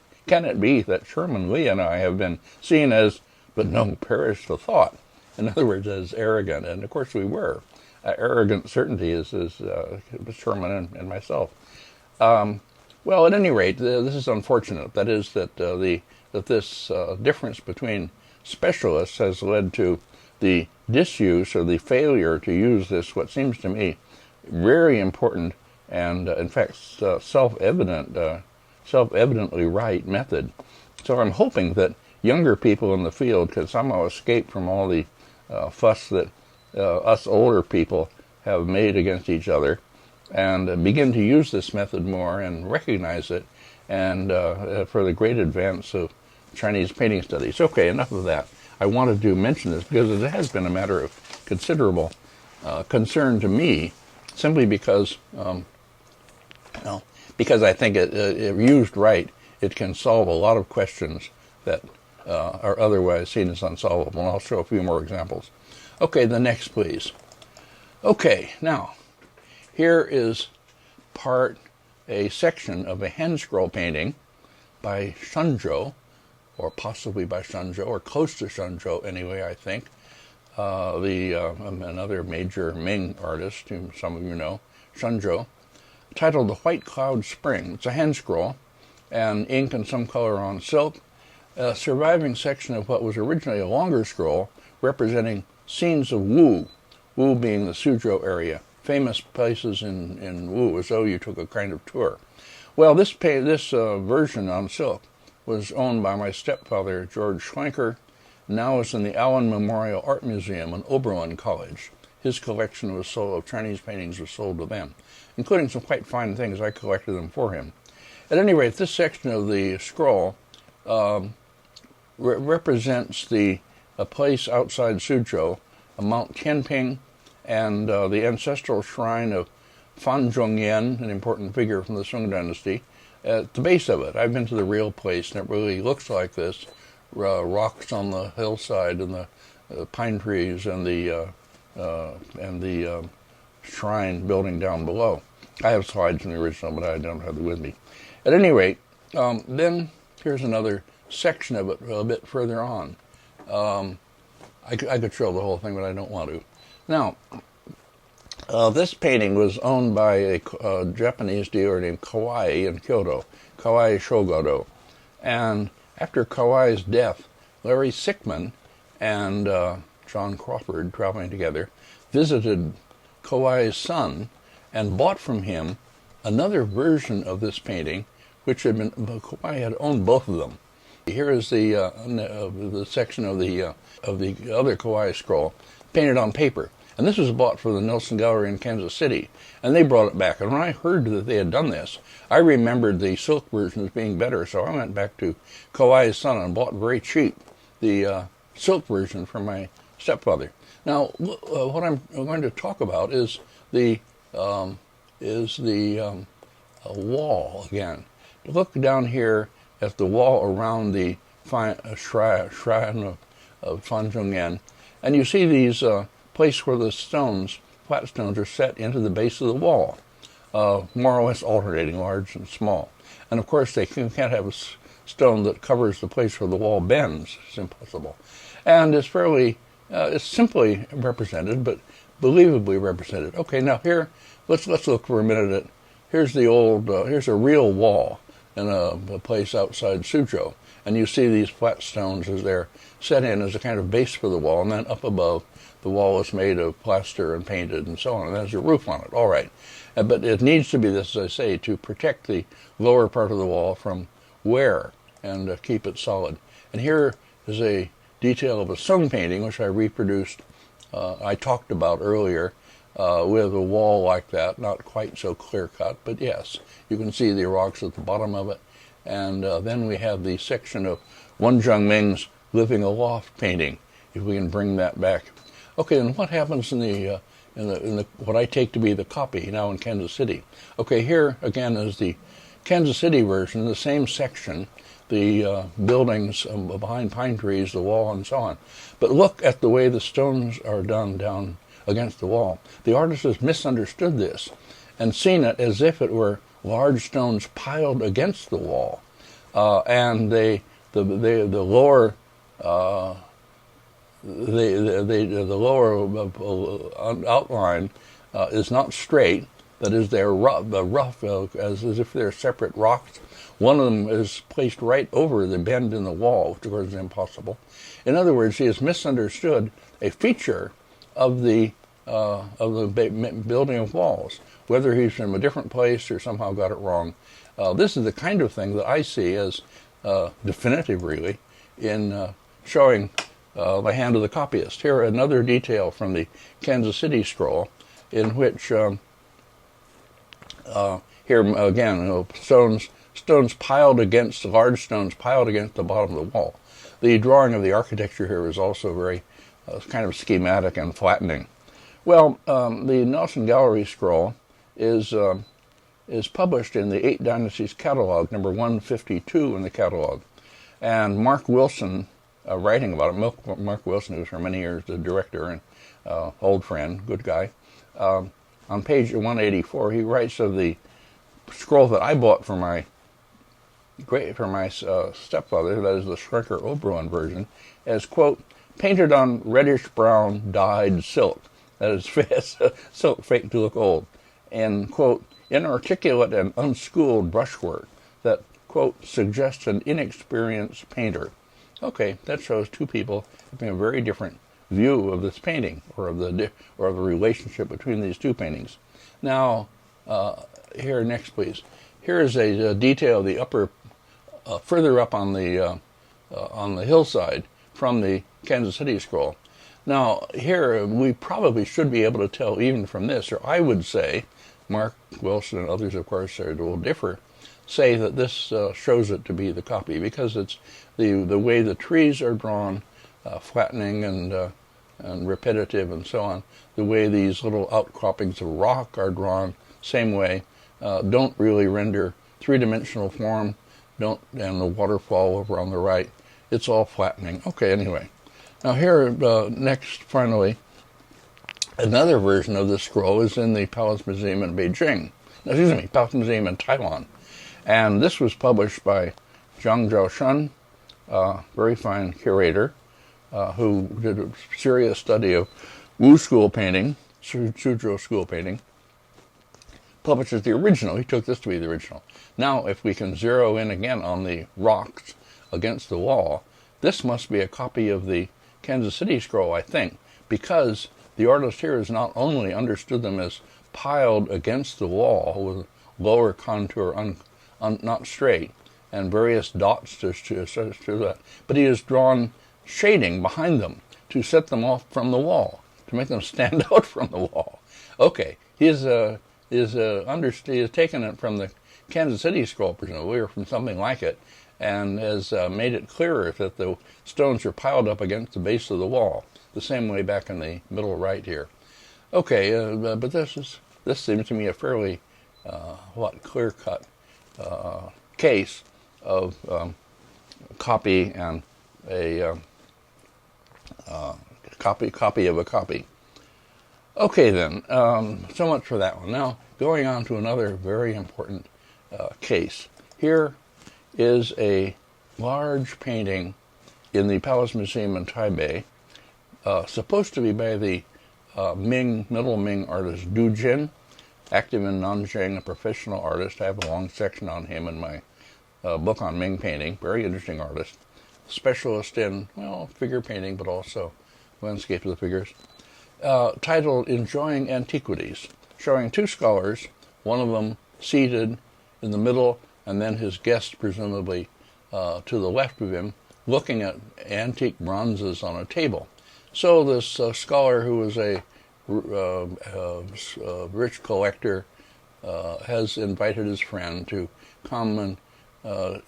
that Sherman Lee and I have been seen as, but no, perish the thought, in other words, as arrogant? And of course we were. Arrogant certainty is Sherman and myself. Well, at any rate, this is unfortunate. That is that this difference between specialists has led to the disuse or the failure to use this, what seems to me, very important and, in fact, self-evidently right method. So I'm hoping that younger people in the field can somehow escape from all the fuss that us older people have made against each other, and begin to use this method more and recognize it, and for the great advance of Chinese painting studies. Okay, enough of that. I wanted to mention this because it has been a matter of considerable concern to me, simply because I think it used right, it can solve a lot of questions that are otherwise seen as unsolvable. And I'll show a few more examples. Okay, the next, please. Okay, now, here is a section of a hand scroll painting by Shunzhou, or possibly by Shunzhou, or close to Shunzhou anyway, I think. Another major Ming artist, whom some of you know, Shunzhou, titled The White Cloud Spring. It's a hand scroll, and ink and some color on silk, a surviving section of what was originally a longer scroll representing scenes of Wu, Wu being the Suzhou area, famous places in Wu, as though you took a kind of tour. Well, this version on silk was owned by my stepfather, George Schlenker. Now is in the Allen Memorial Art Museum in Oberlin College. His collection of Chinese paintings was sold to them, including some quite fine things. I collected them for him. At any rate, this section of the scroll represents a place outside Suzhou, Mount Tianping, and the ancestral shrine of Fan Zhongyan, an important figure from the Song Dynasty, at the base of it. I've been to the real place, and it really looks like this. Rocks on the hillside, and the pine trees, and the shrine building down below. I have slides in the original, but I don't have them with me. At any rate, then here's another section of it a bit further on. I could show the whole thing, but I don't want to. Now, this painting was owned by a Japanese dealer named Kawai in Kyoto, Kawai Shogodo. And after Kawai's death, Larry Sickman and John Crawford, traveling together, visited Kawai's son and bought from him another version of this painting, which Kawai had owned both of them. Here is the section of the other Kawai scroll, painted on paper. And this was bought for the Nelson Gallery in Kansas City. And they brought it back. And when I heard that they had done this, I remembered the silk version as being better. So I went back to Kawai's son and bought very cheap the silk version from my stepfather. Now, what I'm going to talk about is the wall again. Look down here at the wall around the shrine of Fanzhongyan, and you see these place where the stones, flat stones, are set into the base of the wall, more or less alternating, large and small. And of course, they can't have a stone that covers the place where the wall bends. It's impossible. And it's fairly, it's simply represented, but believably represented. Okay, now here, let's look for a minute at, here's the old, here's a real wall in a place outside Suzhou. And you see these flat stones as they're set in as a kind of base for the wall, and then up above, the wall is made of plaster and painted and so on, and there's a roof on it. All right. But it needs to be this, as I say, to protect the lower part of the wall from wear and keep it solid. And here is a detail of a stone painting, which I reproduced, I talked about earlier, with a wall like that, not quite so clear-cut, but yes, you can see the rocks at the bottom of it. And then we have the section of Wen Zhengming's Living Aloft painting, if we can bring that back. Okay, then what happens in the what I take to be the copy now in Kansas City? Okay, here again is the Kansas City version, the same section, the buildings behind pine trees, the wall, and so on. But look at the way the stones are done down against the wall. The artist has misunderstood this and seen it as if it were large stones piled against the wall, and the lower the lower outline is not straight. That is, they're rough as if they're separate rocks. One of them is placed right over the bend in the wall, which of course is impossible. In other words, he has misunderstood a feature of the building of walls, whether he's from a different place or somehow got it wrong. This is the kind of thing that I see as definitive, really, in showing the hand of the copyist. Here, another detail from the Kansas City scroll, in which here again, stones piled against, large stones piled against the bottom of the wall. The drawing of the architecture here is also very kind of schematic and flattening. Well, the Nelson Gallery scroll is published in the 8 Dynasties catalog, number 152 in the catalog. And Mark Wilson, writing about it, Mark Wilson, who was for many years the director and old friend, good guy, on page 184, he writes of the scroll that I bought for my stepfather, that is the Schrenker Oberlin version, as, quote, painted on reddish-brown dyed silk. That is silk fake to look old. And, quote, inarticulate and unschooled brushwork that, quote, suggests an inexperienced painter. Okay, that shows two people having a very different view of this painting, or of the relationship between these two paintings. Now, here next, please. Here is a detail of the upper, further up on the hillside from the Kansas City scroll. Now, here we probably should be able to tell even from this, or I would say, Mark Wilson and others, of course, will differ, say that this shows it to be the copy, because it's the way the trees are drawn, flattening and repetitive and so on. The way these little outcroppings of rock are drawn, same way, don't really render three-dimensional form, and the waterfall over on the right, it's all flattening. Okay, anyway. Now here, next, finally, another version of this scroll is in the Palace Museum in Beijing. Excuse me, Palace Museum in Taiwan. And this was published by Zhang Zhaoshan, very fine curator, who did a serious study of Wu school painting, Suzhou school painting, publishes the original. He took this to be the original. Now, if we can zero in again on the rocks against the wall, this must be a copy of the Kansas City scroll, I think, because the artist here has not only understood them as piled against the wall with lower contour, not straight, and various dots to that, but he has drawn shading behind them to set them off from the wall. to make them stand out from the wall. Okay, he has taken it from the Kansas City scroll, presumably, or from something like it, and has made it clearer that the stones are piled up against the base of the wall, the same way back in the middle right here. Okay, but this seems to me a fairly clear-cut case of copy and a copy of a copy. Okay then, so much for that one. Now, going on to another very important case. Here is a large painting in the Palace Museum in Taipei, supposed to be by the Middle Ming artist Du Jin, active in Nanjing, a professional artist. I have a long section on him in my book on Ming painting. Very interesting artist. Specialist in, figure painting, but also landscape of the figures. Titled Enjoying Antiquities, showing two scholars, one of them seated in the middle, and then his guest, presumably to the left of him, looking at antique bronzes on a table. So this scholar, who is a rich collector, has invited his friend to come and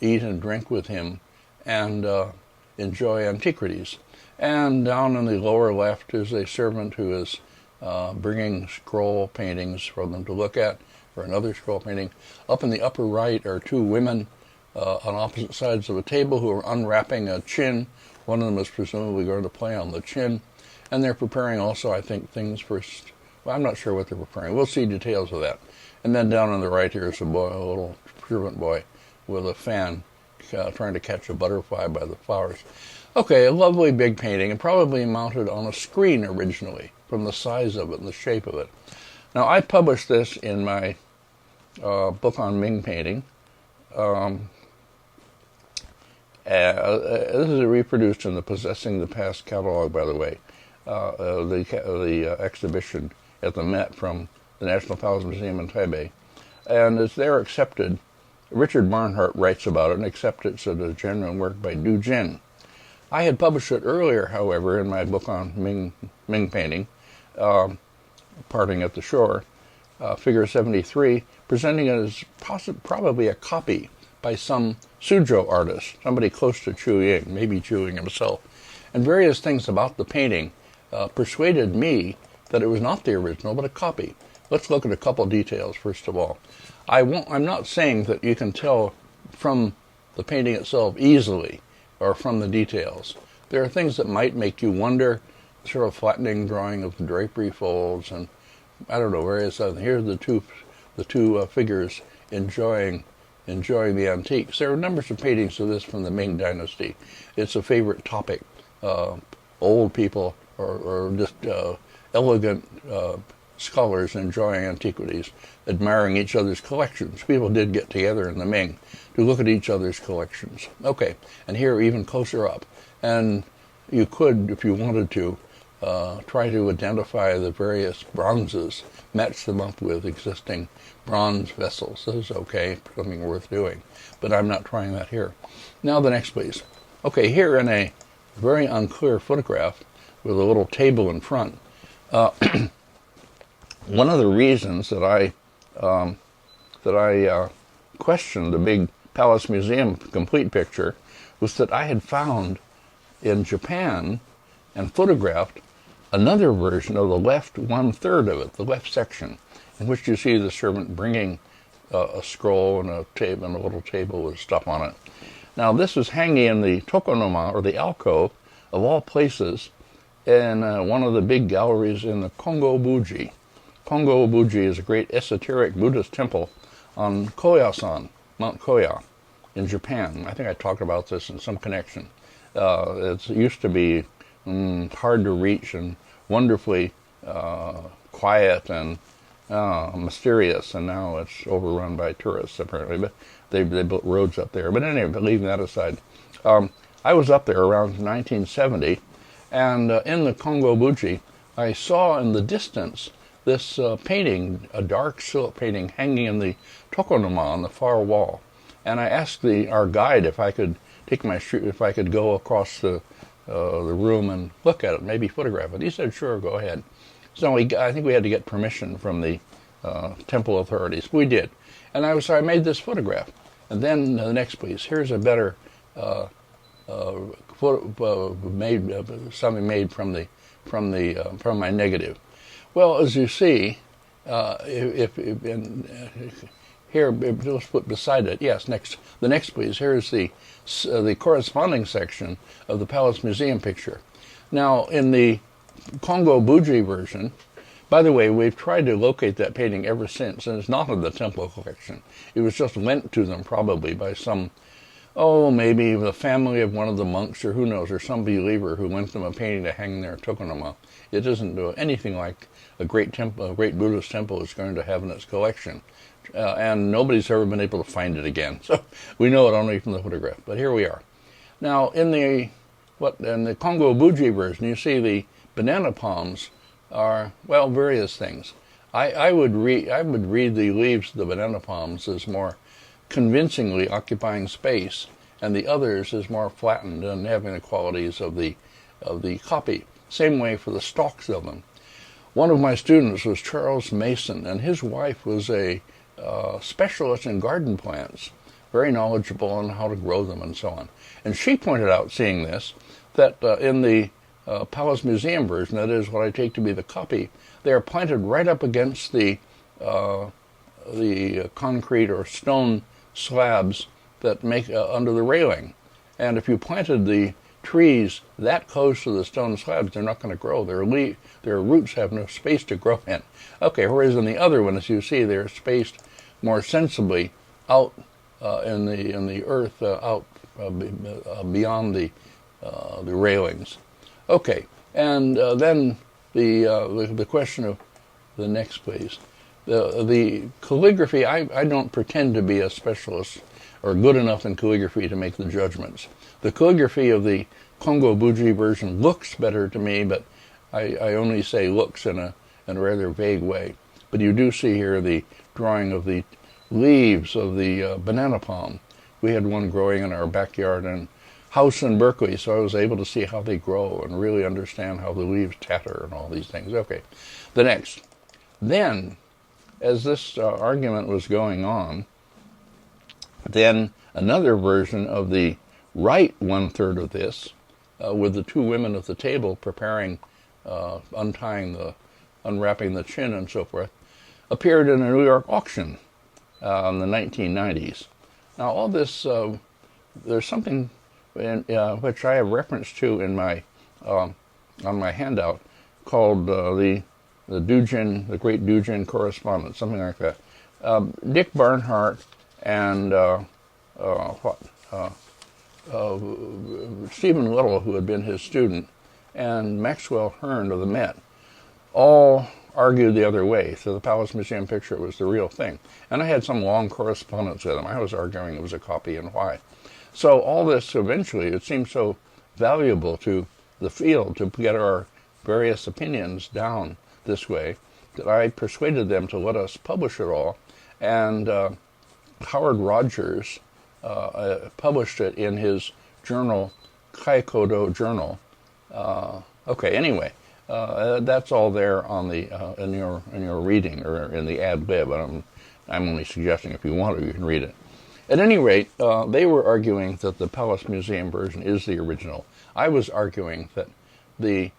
eat and drink with him and enjoy antiquities. And down in the lower left is a servant who is bringing scroll paintings for them to look at, or another scroll painting. Up in the upper right are two women on opposite sides of a table who are unwrapping a chin. One of them is presumably going to play on the chin. And they're preparing also, I think, things for... Well, I'm not sure what they're preparing. We'll see details of that. And then down on the right here is a boy, a little servant boy with a fan trying to catch a butterfly by the flowers. Okay, a lovely big painting, and probably mounted on a screen originally, from the size of it and the shape of it. Now, I published this in my book on Ming painting. This is reproduced in the Possessing the Past catalog, by the way, the exhibition at the Met from the National Palace Museum in Taipei. And it's there accepted. Richard Barnhart writes about it and accepts it as a genuine work by Du Jin. I had published it earlier, however, in my book on Ming painting, Parting at the Shore, figure 73, presenting it as probably a copy by some Suzhou artist, somebody close to Chu Ying, maybe Chu Ying himself. And various things about the painting persuaded me that it was not the original, but a copy. Let's look at a couple details, first of all. I'm not saying that you can tell from the painting itself easily, or from the details. There are things that might make you wonder, sort of flattening drawing of the drapery folds, and I don't know, various other. Here's the two figures enjoying the antiques. There are numbers of paintings of this from the Ming Dynasty. It's a favorite topic. Old people or just elegant scholars enjoying antiquities, admiring each other's collections. People did get together in the Ming to look at each other's collections. Okay, and here even closer up. And you could, if you wanted to, try to identify the various bronzes, match them up with existing bronze vessels. This is okay, something worth doing. But I'm not trying that here. Now the next, please. Okay, here in a very unclear photograph with a little table in front, one of the reasons that I questioned the big Palace Museum complete picture was that I had found in Japan and photographed another version of the left one-third of it, the left section, in which you see the servant bringing a scroll and a table and a little table with stuff on it. Now this is hanging in the tokonoma, or the alcove, of all places, in one of the big galleries in the Kongo-buji. Kongo-buji is a great esoteric Buddhist temple on Koyasan, Mount Koya, in Japan. I think I talked about this in some connection. It used to be hard to reach and wonderfully quiet and mysterious, and now it's overrun by tourists, apparently. But they built roads up there. But anyway, leaving that aside, I was up there around 1970, and in the Kongo-buji, I saw in the distance this painting, a dark silk painting, hanging in the tokonoma on the far wall. And I asked our guide if I could take if I could go across the the room and look at it, maybe photograph it. He said, sure, go ahead. So I think we had to get permission from the temple authorities. We did. And so I made this photograph. And then the next, please. Here's a better something made from my negative. Well, as you see, here, let's put beside it. Yes, next. The next, please. Here's the corresponding section of the Palace Museum picture. Now, in the Congo Buji version, by the way, we've tried to locate that painting ever since, and it's not in the temple collection. It was just lent to them probably by some, maybe the family of one of the monks, or who knows, or some believer who lent them a painting to hang their tokonoma. It doesn't do anything like a great Buddhist temple is going to have in its collection. And nobody's ever been able to find it again. So we know it only from the photograph. But here we are. Now, in the Congo Buji version, you see the banana palms are, well, various things. I would read the leaves of the banana palms as more convincingly occupying space, and the others as more flattened and having the qualities of the copy. Same way for the stalks of them. One of my students was Charles Mason, and his wife was a specialist in garden plants, very knowledgeable on how to grow them and so on. And she pointed out, seeing this, that in the Palace Museum version, that is what I take to be the copy, they are planted right up against the concrete or stone slabs that make under the railing. And if you planted the trees that close to the stone slabs, they're not going to grow. Their roots have no space to grow in. Okay, whereas in the other one, as you see, they're spaced more sensibly out in the earth, out beyond the railings. Okay, and then the question of the next, please. The calligraphy. I don't pretend to be a specialist or good enough in calligraphy to make the judgments. The calligraphy of the Congo Buji version looks better to me, but I only say looks in a rather vague way. But you do see here the drawing of the leaves of the banana palm. We had one growing in our backyard and house in Berkeley, so I was able to see how they grow and really understand how the leaves tatter and all these things. Okay, the next. Then, as this argument was going on, then another version of the right one-third of this, with the two women at the table preparing, unwrapping the chin and so forth, appeared in a New York auction in the 1990s. Now, all this, there's something which I have reference to in my on my handout called the Great Dujin Correspondence, something like that. Dick Barnhart and Stephen Little, who had been his student, and Maxwell Hearn of the Met, all argued the other way. So the Palace Museum picture was the real thing. And I had some long correspondence with them. I was arguing it was a copy and why. So all this, eventually, it seemed so valuable to the field to get our various opinions down this way that I persuaded them to let us publish it all. And Howard Rogers published it in his journal, Kaikodo Journal. Okay, anyway, that's all there on the in your reading or in the ad lib. I'm only suggesting if you want to, you can read it. At any rate, they were arguing that the Palace Museum version is the original. I was arguing that the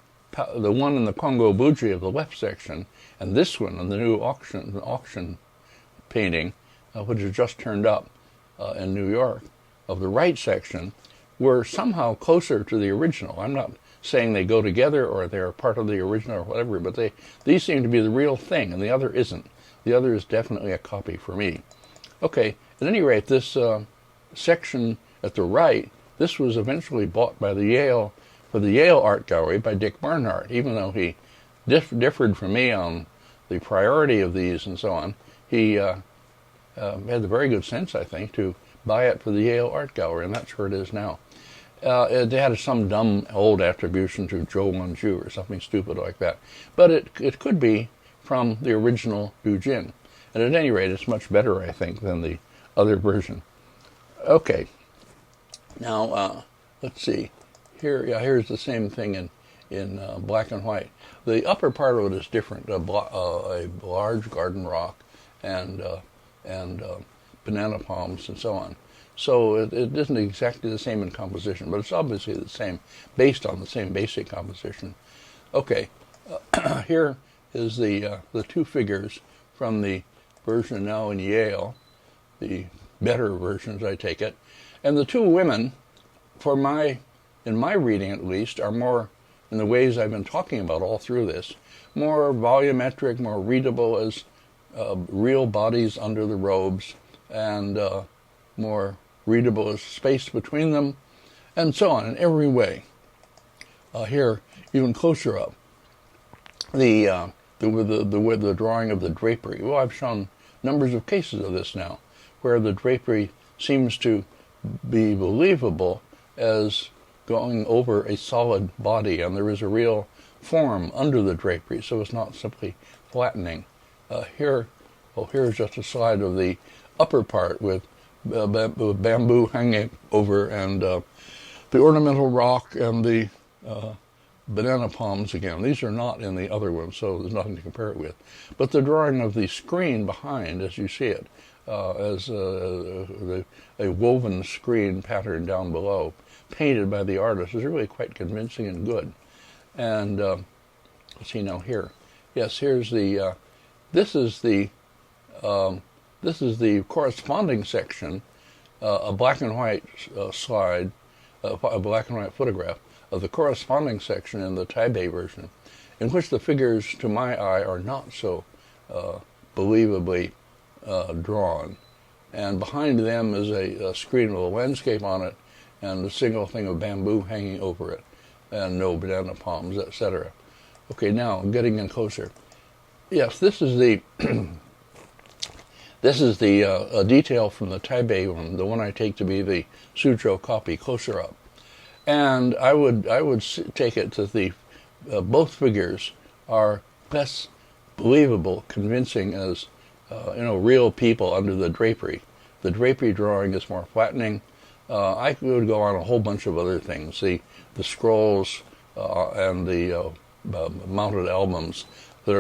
one in the Congo Buji of the left section and this one in the new auction painting, which has just turned up in New York, of the right section, were somehow closer to the original. I'm not saying they go together or they're part of the original or whatever, but these seem to be the real thing, and the other isn't. The other is definitely a copy for me. Okay, at any rate, this section at the right, this was eventually bought by the Yale Art Gallery by Dick Barnhart. Even though he differed from me on the priority of these and so on, he had the very good sense, I think, to buy it for the Yale Art Gallery, and that's where it is now. They had some dumb old attribution to Zhou Wenju or something stupid like that. But it could be from the original Dujin. And at any rate, it's much better, I think, than the other version. Okay. Now, let's see. here, yeah, here's the same thing in black and white. The upper part of it is different. A large garden rock and banana palms and so on. So it isn't exactly the same in composition, but it's obviously the same, based on the same basic composition. Okay, here is the two figures from the version now in Yale, the better versions, I take it. And the two women, in my reading at least, are more, in the ways I've been talking about all through this, more volumetric, more readable as real bodies under the robes, and more readable as space between them, and so on in every way. Here, even closer up, the drawing of the drapery. Well, I've shown numbers of cases of this now, where the drapery seems to be believable as going over a solid body, and there is a real form under the drapery, so it's not simply flattening. Here's just a slide of the upper part with bamboo hanging over, and the ornamental rock and the banana palms again. These are not in the other one, so there's nothing to compare it with. But the drawing of the screen behind, as you see it, as a woven screen pattern down below, painted by the artist, is really quite convincing and good. And let's see now here. Yes, here's the. This is the corresponding section, a black and white slide, a black and white photograph of the corresponding section in the Taipei version, in which the figures, to my eye, are not so believably drawn. And behind them is a screen with a landscape on it, and a single thing of bamboo hanging over it, and no banana palms, etc. Okay, now getting in closer. Yes, this is the detail from the Taipei one, the one I take to be the Suzhou copy, closer up. And I would take it that the both figures are less believable, convincing as real people under the drapery. The drapery drawing is more flattening. I could go on a whole bunch of other things. The scrolls and the mounted albums that are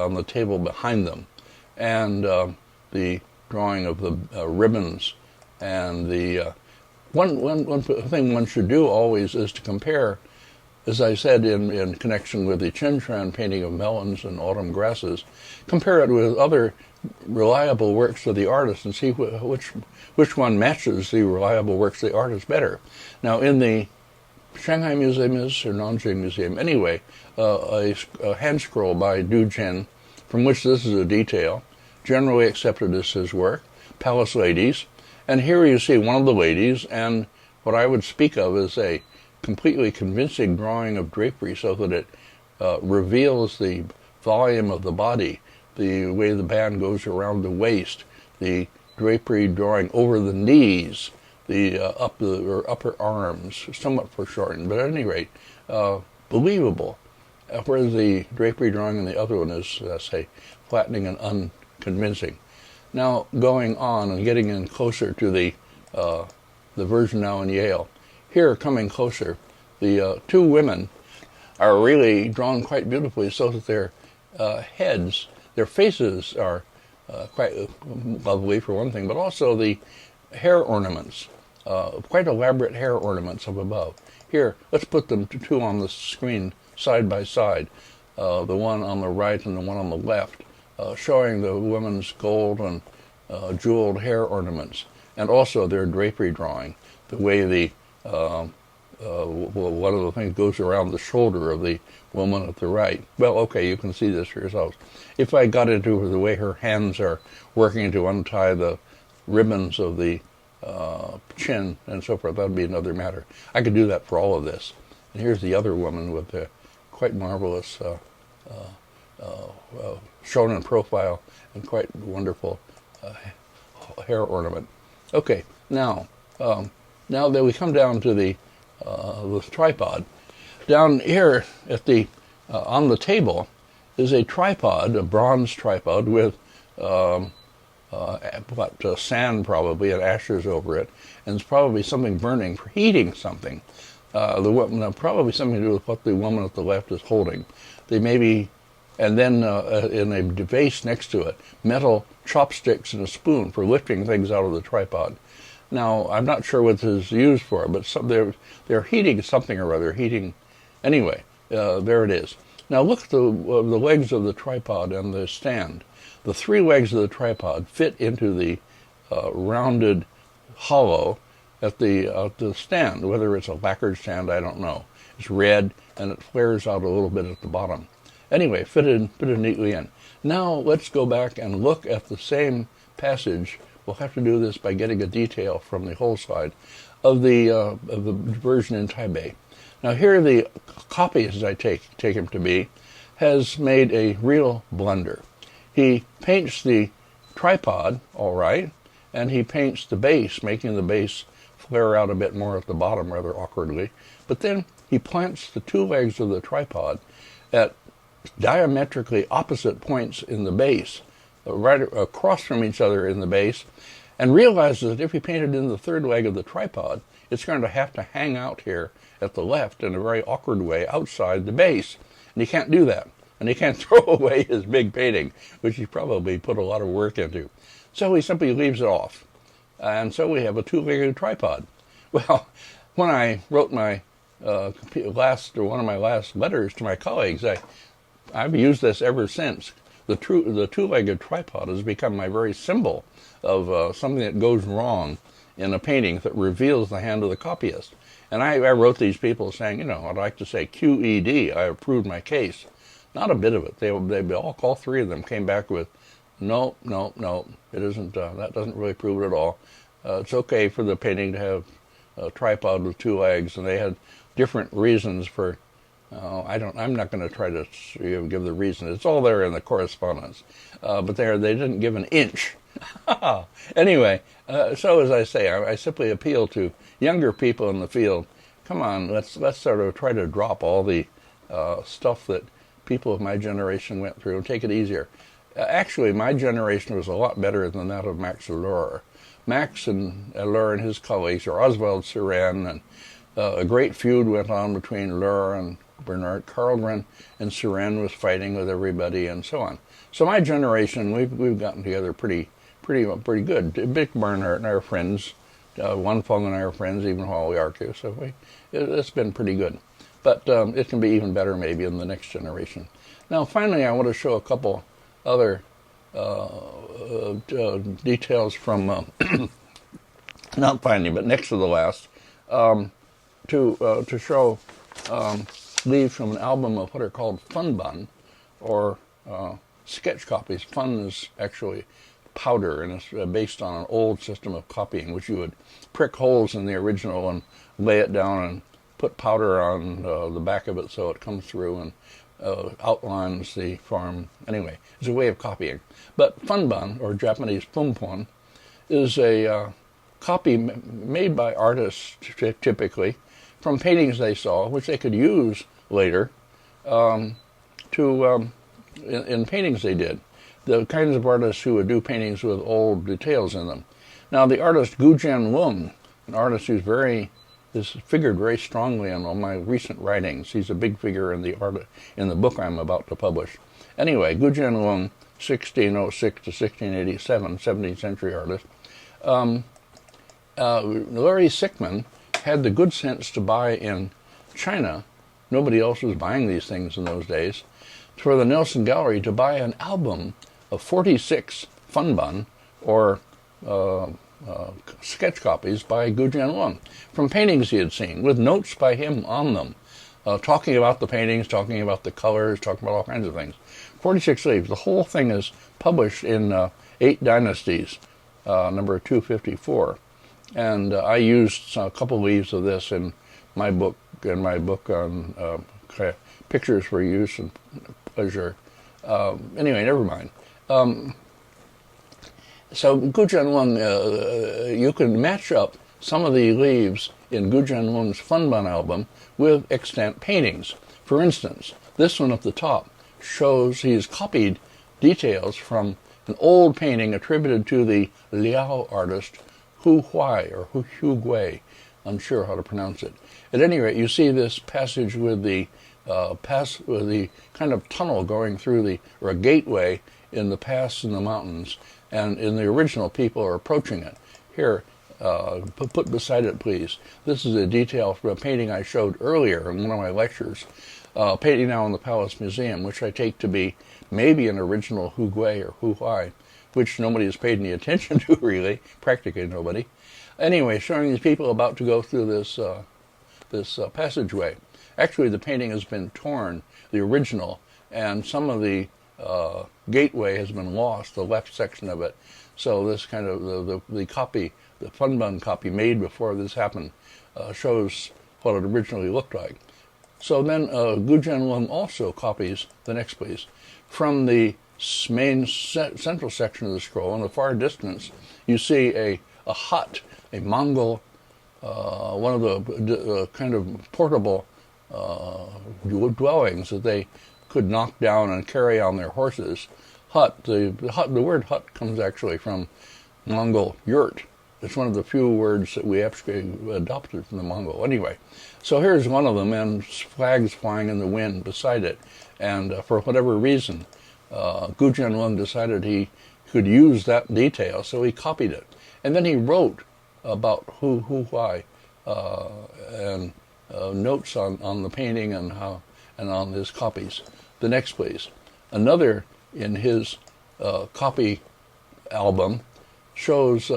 on the table behind them, and the drawing of the ribbons, and the one thing one should do always is to compare, as I said in connection with the Qinshuan painting of melons and autumn grasses, compare it with other reliable works of the artist and see which one matches the reliable works of the artist better. Now, in the Shanghai Museum or Nanjing Museum, anyway, a hand scroll by Du Jin, from which this is a detail, generally accepted as his work, Palace Ladies, and here you see one of the ladies, and what I would speak of as a completely convincing drawing of drapery, so that it reveals the volume of the body, the way the band goes around the waist, the drapery drawing over the knees, the upper arms, somewhat foreshortened, but at any rate, believable. Whereas the drapery drawing in the other one is, say, flattening and unconvincing. Now, going on and getting in closer to the version now in Yale. Here, coming closer, the two women are really drawn quite beautifully, so that their heads, their faces are quite lovely for one thing, but also the hair ornaments, quite elaborate hair ornaments up above. Here, let's put them two on the screen side by side, the one on the right and the one on the left, showing the women's gold and jeweled hair ornaments, and also their drapery drawing, the way the one of the things goes around the shoulder of the woman at the right. Well, okay, you can see this for yourselves. If I got into the way her hands are working to untie the ribbons of the chin and so forth, that would be another matter. I could do that for all of this. And here's the other woman with the quite marvelous shown in profile and quite wonderful hair ornament. Okay, now that we come down to the tripod, down here at the on the table is a tripod, a bronze tripod with sand probably and ashes over it, and it's probably something burning for heating something. Probably something to do with what the woman at the left is holding. They maybe, and then in a vase next to it, metal chopsticks and a spoon for lifting things out of the tripod. Now, I'm not sure what this is used for, but they're heating something or other. Anyway, there it is. Now look at the legs of the tripod and the stand. The three legs of the tripod fit into the rounded hollow at the stand. Whether it's a lacquered stand, I don't know. It's red and it flares out a little bit at the bottom. Anyway, fitted neatly in. Now let's go back and look at the same passage. We'll have to do this by getting a detail from the whole slide of the version in Taipei. Now here the copy, as I take him to be, has made a real blunder. He paints the tripod, all right, and he paints the base, making the base flare out a bit more at the bottom rather awkwardly. But then he plants the two legs of the tripod at diametrically opposite points in the base, right across from each other in the base, and realizes that if he painted in the third leg of the tripod, it's going to have to hang out here at the left in a very awkward way outside the base. And he can't do that. And he can't throw away his big painting, which he probably put a lot of work into. So he simply leaves it off. And so we have a two-legged tripod. Well, when I wrote my one of my last letters to my colleagues, I've used this ever since. The two-legged tripod has become my very symbol of something that goes wrong in a painting that reveals the hand of the copyist. And I wrote these people saying, I'd like to say QED, I have proved my case. Not a bit of it. They all three of them came back with, no, it isn't. That doesn't really prove it at all. It's okay for the painting to have a tripod with two legs, and they had different reasons for. I'm not going to try to give the reason. It's all there in the correspondence, but they didn't give an inch. Anyway, so as I say, I simply appeal to younger people in the field. Come on, let's sort of try to drop all the stuff that people of my generation went through and take it easier. Actually, my generation was a lot better than that of Max Allure. Max and Allure and his colleagues, or Oswald Suren, and a great feud went on between Allure and Bernard Carlgren, and Suren was fighting with everybody, and so on. So my generation, we've gotten together pretty good. Dick Barnhart and I are friends. Wan Feng and I are friends, even while we argue. So it's been pretty good. But it can be even better maybe in the next generation. Now, finally, I want to show a couple other details from, not finally, but next to the last, to show leaves from an album of what are called funban, or sketch copies. Fun is actually powder, and it's based on an old system of copying, which you would prick holes in the original and lay it down and put powder on the back of it so it comes through and outlines the form. Anyway, it's a way of copying. But funban, or Japanese fumpon, is a copy made by artists typically from paintings they saw, which they could use later in paintings they did. The kinds of artists who would do paintings with old details in them. Now, the artist Gu Jianlong, an artist who's figured very strongly in all my recent writings. He's a big figure in the book I'm about to publish. Anyway, Gu Jianlong, 1606 to 1687, 17th century artist. Larry Sickman had the good sense to buy in China. Nobody else was buying these things in those days. For the Nelson Gallery to buy an album of 46 funban, or sketch copies by Gu Jianlong from paintings he had seen, with notes by him on them, talking about the paintings, talking about the colors, talking about all kinds of things. 46 leaves. The whole thing is published in 8 Dynasties, number 254. And I used a couple leaves of this in my book on pictures for use and pleasure. Anyway, never mind. So Gu Jianlong, you can match up some of the leaves in Gu Jianlong's funban album with extant paintings. For instance, this one at the top shows he's copied details from an old painting attributed to the Liao artist Hu Huai, or Hu Gui, unsure how to pronounce it. At any rate, you see this passage with the kind of tunnel going through or a gateway in the pass in the mountains, and in the original people are approaching it. Here, put beside it, please. This is a detail from a painting I showed earlier in one of my lectures, painting now in the Palace Museum, which I take to be maybe an original Hugui or Huai, which nobody has paid any attention to, really, practically nobody. Anyway, showing these people about to go through this passageway. Actually, the painting has been torn, the original, and some of the gateway has been lost, the left section of it. So this kind of, the copy, the Funbun copy made before this happened, shows what it originally looked like. So then Gu Jianlong also copies, the next please, from the main central section of the scroll. In the far distance, you see a hut, a Mongol, one of the kind of portable dwellings that they could knock down and carry on their horses. Hut, the word hut comes actually from Mongol yurt. It's one of the few words that we actually adopted from the Mongol. Anyway, so here's one of them, and flags flying in the wind beside it. And for whatever reason, Gu Jianlong decided he could use that detail, so he copied it. And then he wrote about who, why, and notes on the painting and on his copies. The next, please. Another in his copy album shows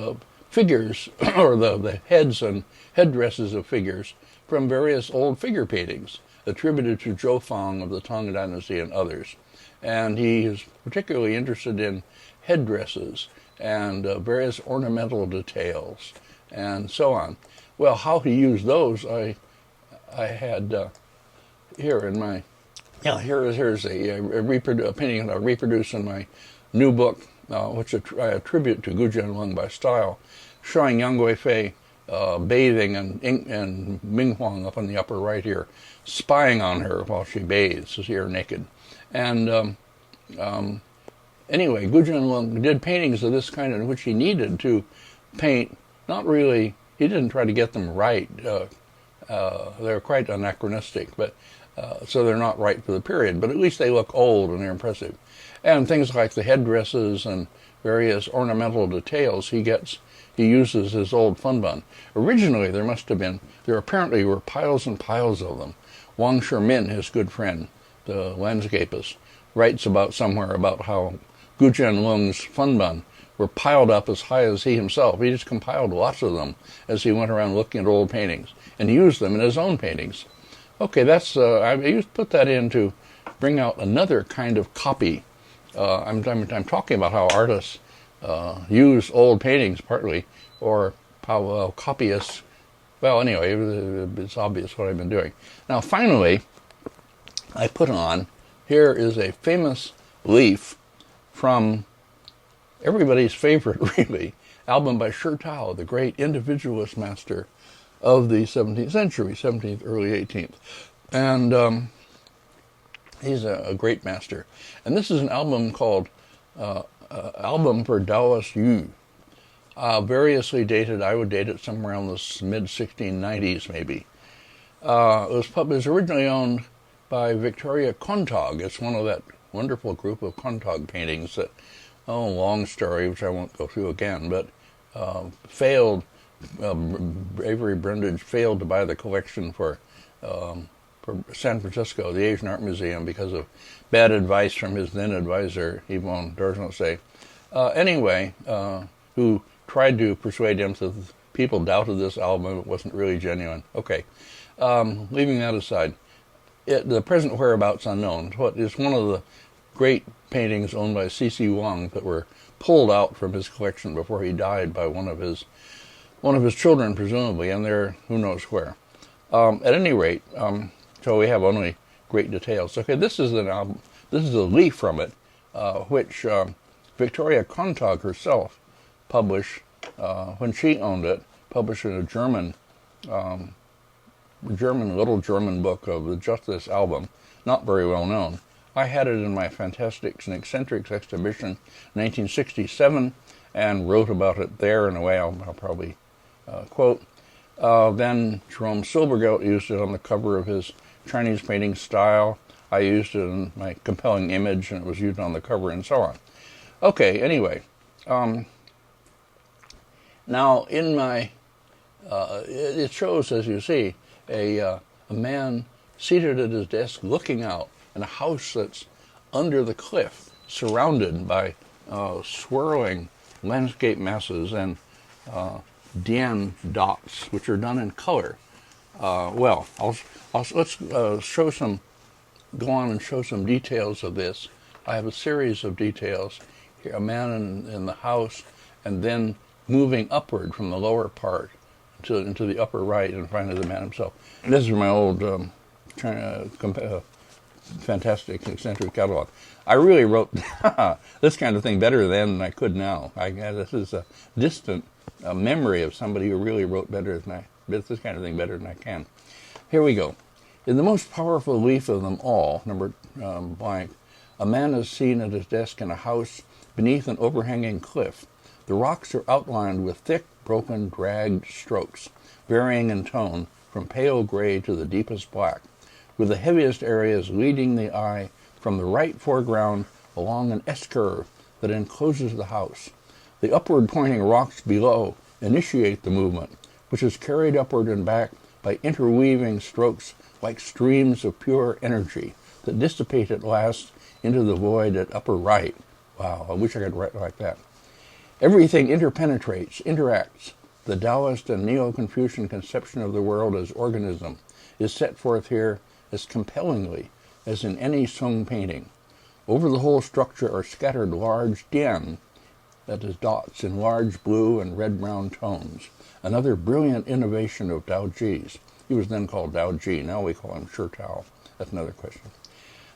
figures, or the heads and headdresses of figures from various old figure paintings attributed to Zhou Fang of the Tang Dynasty and others. And he is particularly interested in headdresses and various ornamental details and so on. Well, how he used those, I had here in my, here's a painting that I reproduce in my new book, which I attribute to Gu Jianlong by style, showing Yang Guifei bathing and Ming Huang up on the upper right here, spying on her while she bathes, here naked. And anyway, Gu Jianlong did paintings of this kind in which he needed to paint, not really, he didn't try to get them right. They're quite anachronistic, but so they're not right for the period, but at least they look old and they're impressive. And things like the headdresses and various ornamental details he uses his old funbun. Originally, there apparently were piles and piles of them. Wang Shimin, his good friend, the landscapist, writes somewhere about how Gu Jianlong's funbun were piled up as high as he himself. He just compiled lots of them as he went around looking at old paintings and used them in his own paintings. Okay, that's I put that in to bring out another kind of copy. I'm talking about how artists use old paintings partly, or how copyists. Well, anyway, it's obvious what I've been doing. Now, finally, I put on, here is a famous leaf from everybody's favorite, really, album by Shi Tao, the great individualist master of the 17th century, 17th, early 18th. And he's a great master. And this is an album called Album for Taoist Yu. Variously dated, I would date it somewhere around the mid-1690s, maybe. It was originally owned by Victoria Kontag. It's one of that wonderful group of Kontag paintings that, long story, which I won't go through again, but failed. Avery Brundage failed to buy the collection for San Francisco, the Asian Art Museum, because of bad advice from his then advisor, Yvonne Dargencey. Anyway, who tried to persuade him that people doubted this album, it wasn't really genuine. Okay, leaving that aside, the present whereabouts unknown. What is one of the great paintings owned by C.C. Wang that were pulled out from his collection before he died by one of his children, presumably, and they're who knows where. At any rate, so we have only great details. Okay, this is an album. This is a leaf from it, which Victoria Kontag herself published when she owned it. Published in a little German book of just this album, not very well known. I had it in my Fantastics and Eccentrics exhibition, 1967, and wrote about it there in a way I'll probably quote. Then Jerome Silbergelt used it on the cover of his Chinese painting Style. I used it in my compelling image, and it was used on the cover, and so on. Okay, anyway. Now, in my, it shows, as you see, a man seated at his desk looking out in a house that's under the cliff, surrounded by swirling landscape masses and Dian dots, which are done in color. Let's show some, go on and show some details of this. I have a series of details here, a man in the house, and then moving upward from the lower part into the upper right, and finally the man himself. And this is my old fantastic eccentric catalog. I really wrote this kind of thing better then than I could now. This is a distant memory of somebody who really wrote better than this kind of thing better than I can. Here we go. In the most powerful leaf of them all, number blank, a man is seen at his desk in a house beneath an overhanging cliff. The rocks are outlined with thick, broken, dragged strokes, varying in tone from pale gray to the deepest black, with the heaviest areas leading the eye from the right foreground along an S-curve that encloses the house. The upward pointing rocks below initiate the movement, which is carried upward and back by interweaving strokes like streams of pure energy that dissipate at last into the void at upper right. Wow, I wish I could write like that. Everything interpenetrates, interacts. The Taoist and Neo-Confucian conception of the world as organism is set forth here as compellingly as in any Sung painting. Over the whole structure are scattered large dian, that is dots, in large blue and red-brown tones, another brilliant innovation of Dao Ji's. He was then called Dao Ji, now we call him Shi Tao. That's another question.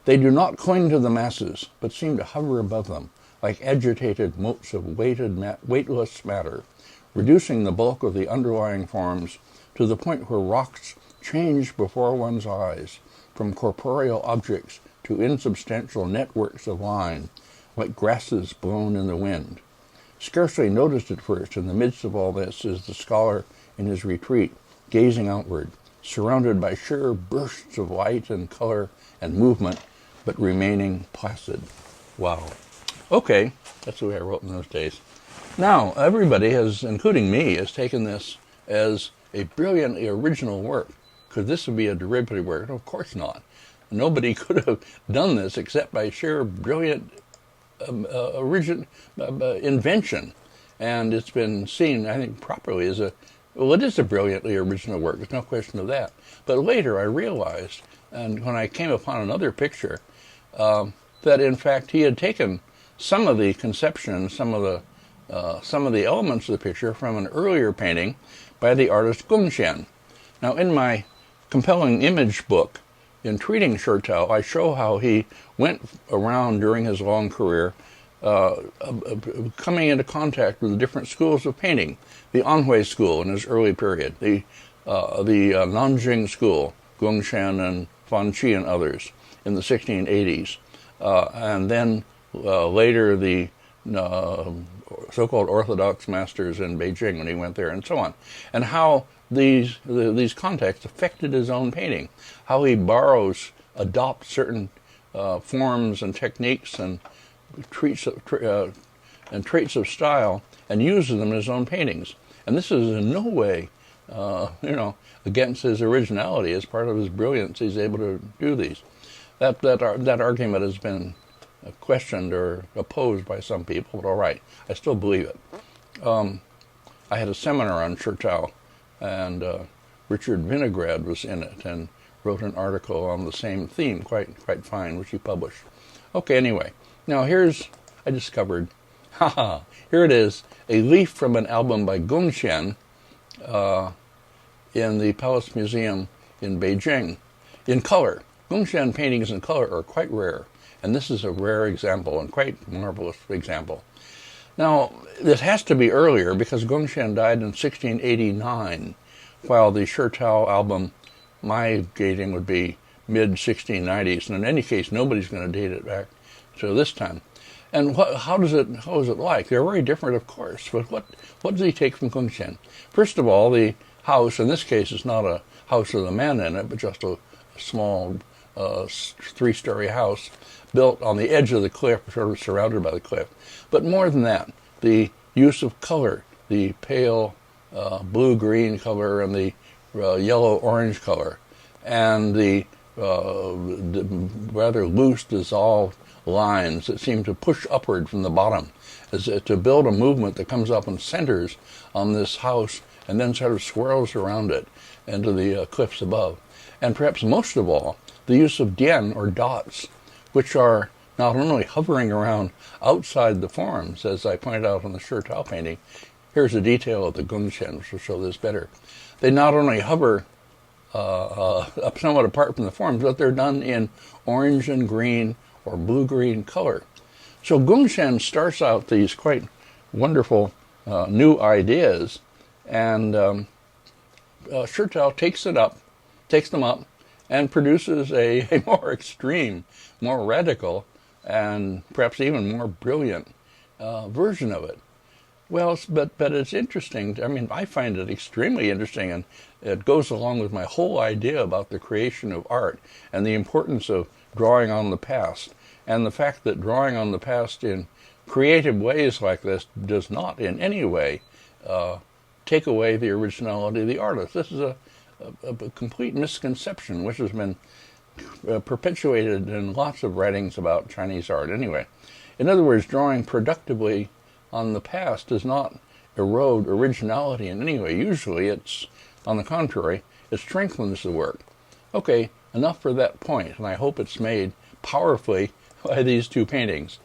They do not cling to the masses, but seem to hover above them, like agitated motes of weightless matter, reducing the bulk of the underlying forms to the point where rocks change before one's eyes, from corporeal objects to insubstantial networks of line, like grasses blown in the wind. Scarcely noticed at first, in the midst of all this, is the scholar in his retreat, gazing outward, surrounded by sheer bursts of light and color and movement, but remaining placid. Wow. Okay, that's the way I wrote in those days. Now, everybody has, including me, has taken this as a brilliantly original work. Could this be a derivative work? Of course not. Nobody could have done this except by sheer brilliant invention. And it's been seen, I think, properly as it is a brilliantly original work. There's no question of that. But later I realized, and when I came upon another picture, that in fact he had taken some of the conception, some of the elements of the picture from an earlier painting by the artist Gongxian. Now, in my compelling image book, in treating Shi Tao, I show how he went around during his long career, coming into contact with the different schools of painting. The Anhui school in his early period, the Nanjing school, Gongxian and Fan Qi and others in the 1680s, and then later the so-called Orthodox masters in Beijing when he went there, and so on, and how these contexts affected his own painting, how he adopts certain forms and techniques and traits of style and uses them in his own paintings. And this is in no way, against his originality. As part of his brilliance, he's able to do these. That argument has been questioned or opposed by some people, but all right, I still believe it. I had a seminar on Shi Tao, and Richard Vinograd was in it and wrote an article on the same theme, quite fine, which he published. Okay, anyway, now I discovered, here it is, a leaf from an album by Gongxian in the Palace Museum in Beijing, in color. Gongxian paintings in color are quite rare, and this is a rare example and quite marvelous example. Now, this has to be earlier because Gongxian died in 1689, while the Shi Tao album, my dating would be mid-1690s, and in any case, nobody's going to date it back to this time. And how is it like? They're very different, of course, but what does he take from Gongxian? First of all, the house. In this case, it's not a house with a man in it, but just a small 3-story house built on the edge of the cliff, sort of surrounded by the cliff. But more than that, the use of color, the pale blue-green color and the yellow-orange color, and the rather loose dissolved lines that seem to push upward from the bottom, is to build a movement that comes up and centers on this house and then sort of swirls around it into the cliffs above. And perhaps most of all, the use of dian, or dots, which are not only hovering around outside the forms, as I pointed out in the Shirtao painting. Here's a detail of the Gongxian, which will show this better. They not only hover somewhat apart from the forms, but they're done in orange and green or blue-green color. So Gongxian starts out these quite wonderful new ideas, and Shirtao takes them up, and produces a more extreme, more radical, and perhaps even more brilliant version of it. Well, but it's interesting. I mean, I find it extremely interesting, and it goes along with my whole idea about the creation of art and the importance of drawing on the past, and the fact that drawing on the past in creative ways like this does not in any way take away the originality of the artist. This is a complete misconception which has been perpetuated in lots of writings about Chinese art anyway. In other words, drawing productively on the past does not erode originality in any way. Usually it's, on the contrary, it strengthens the work. Okay, enough for that point, and I hope it's made powerfully by these two paintings.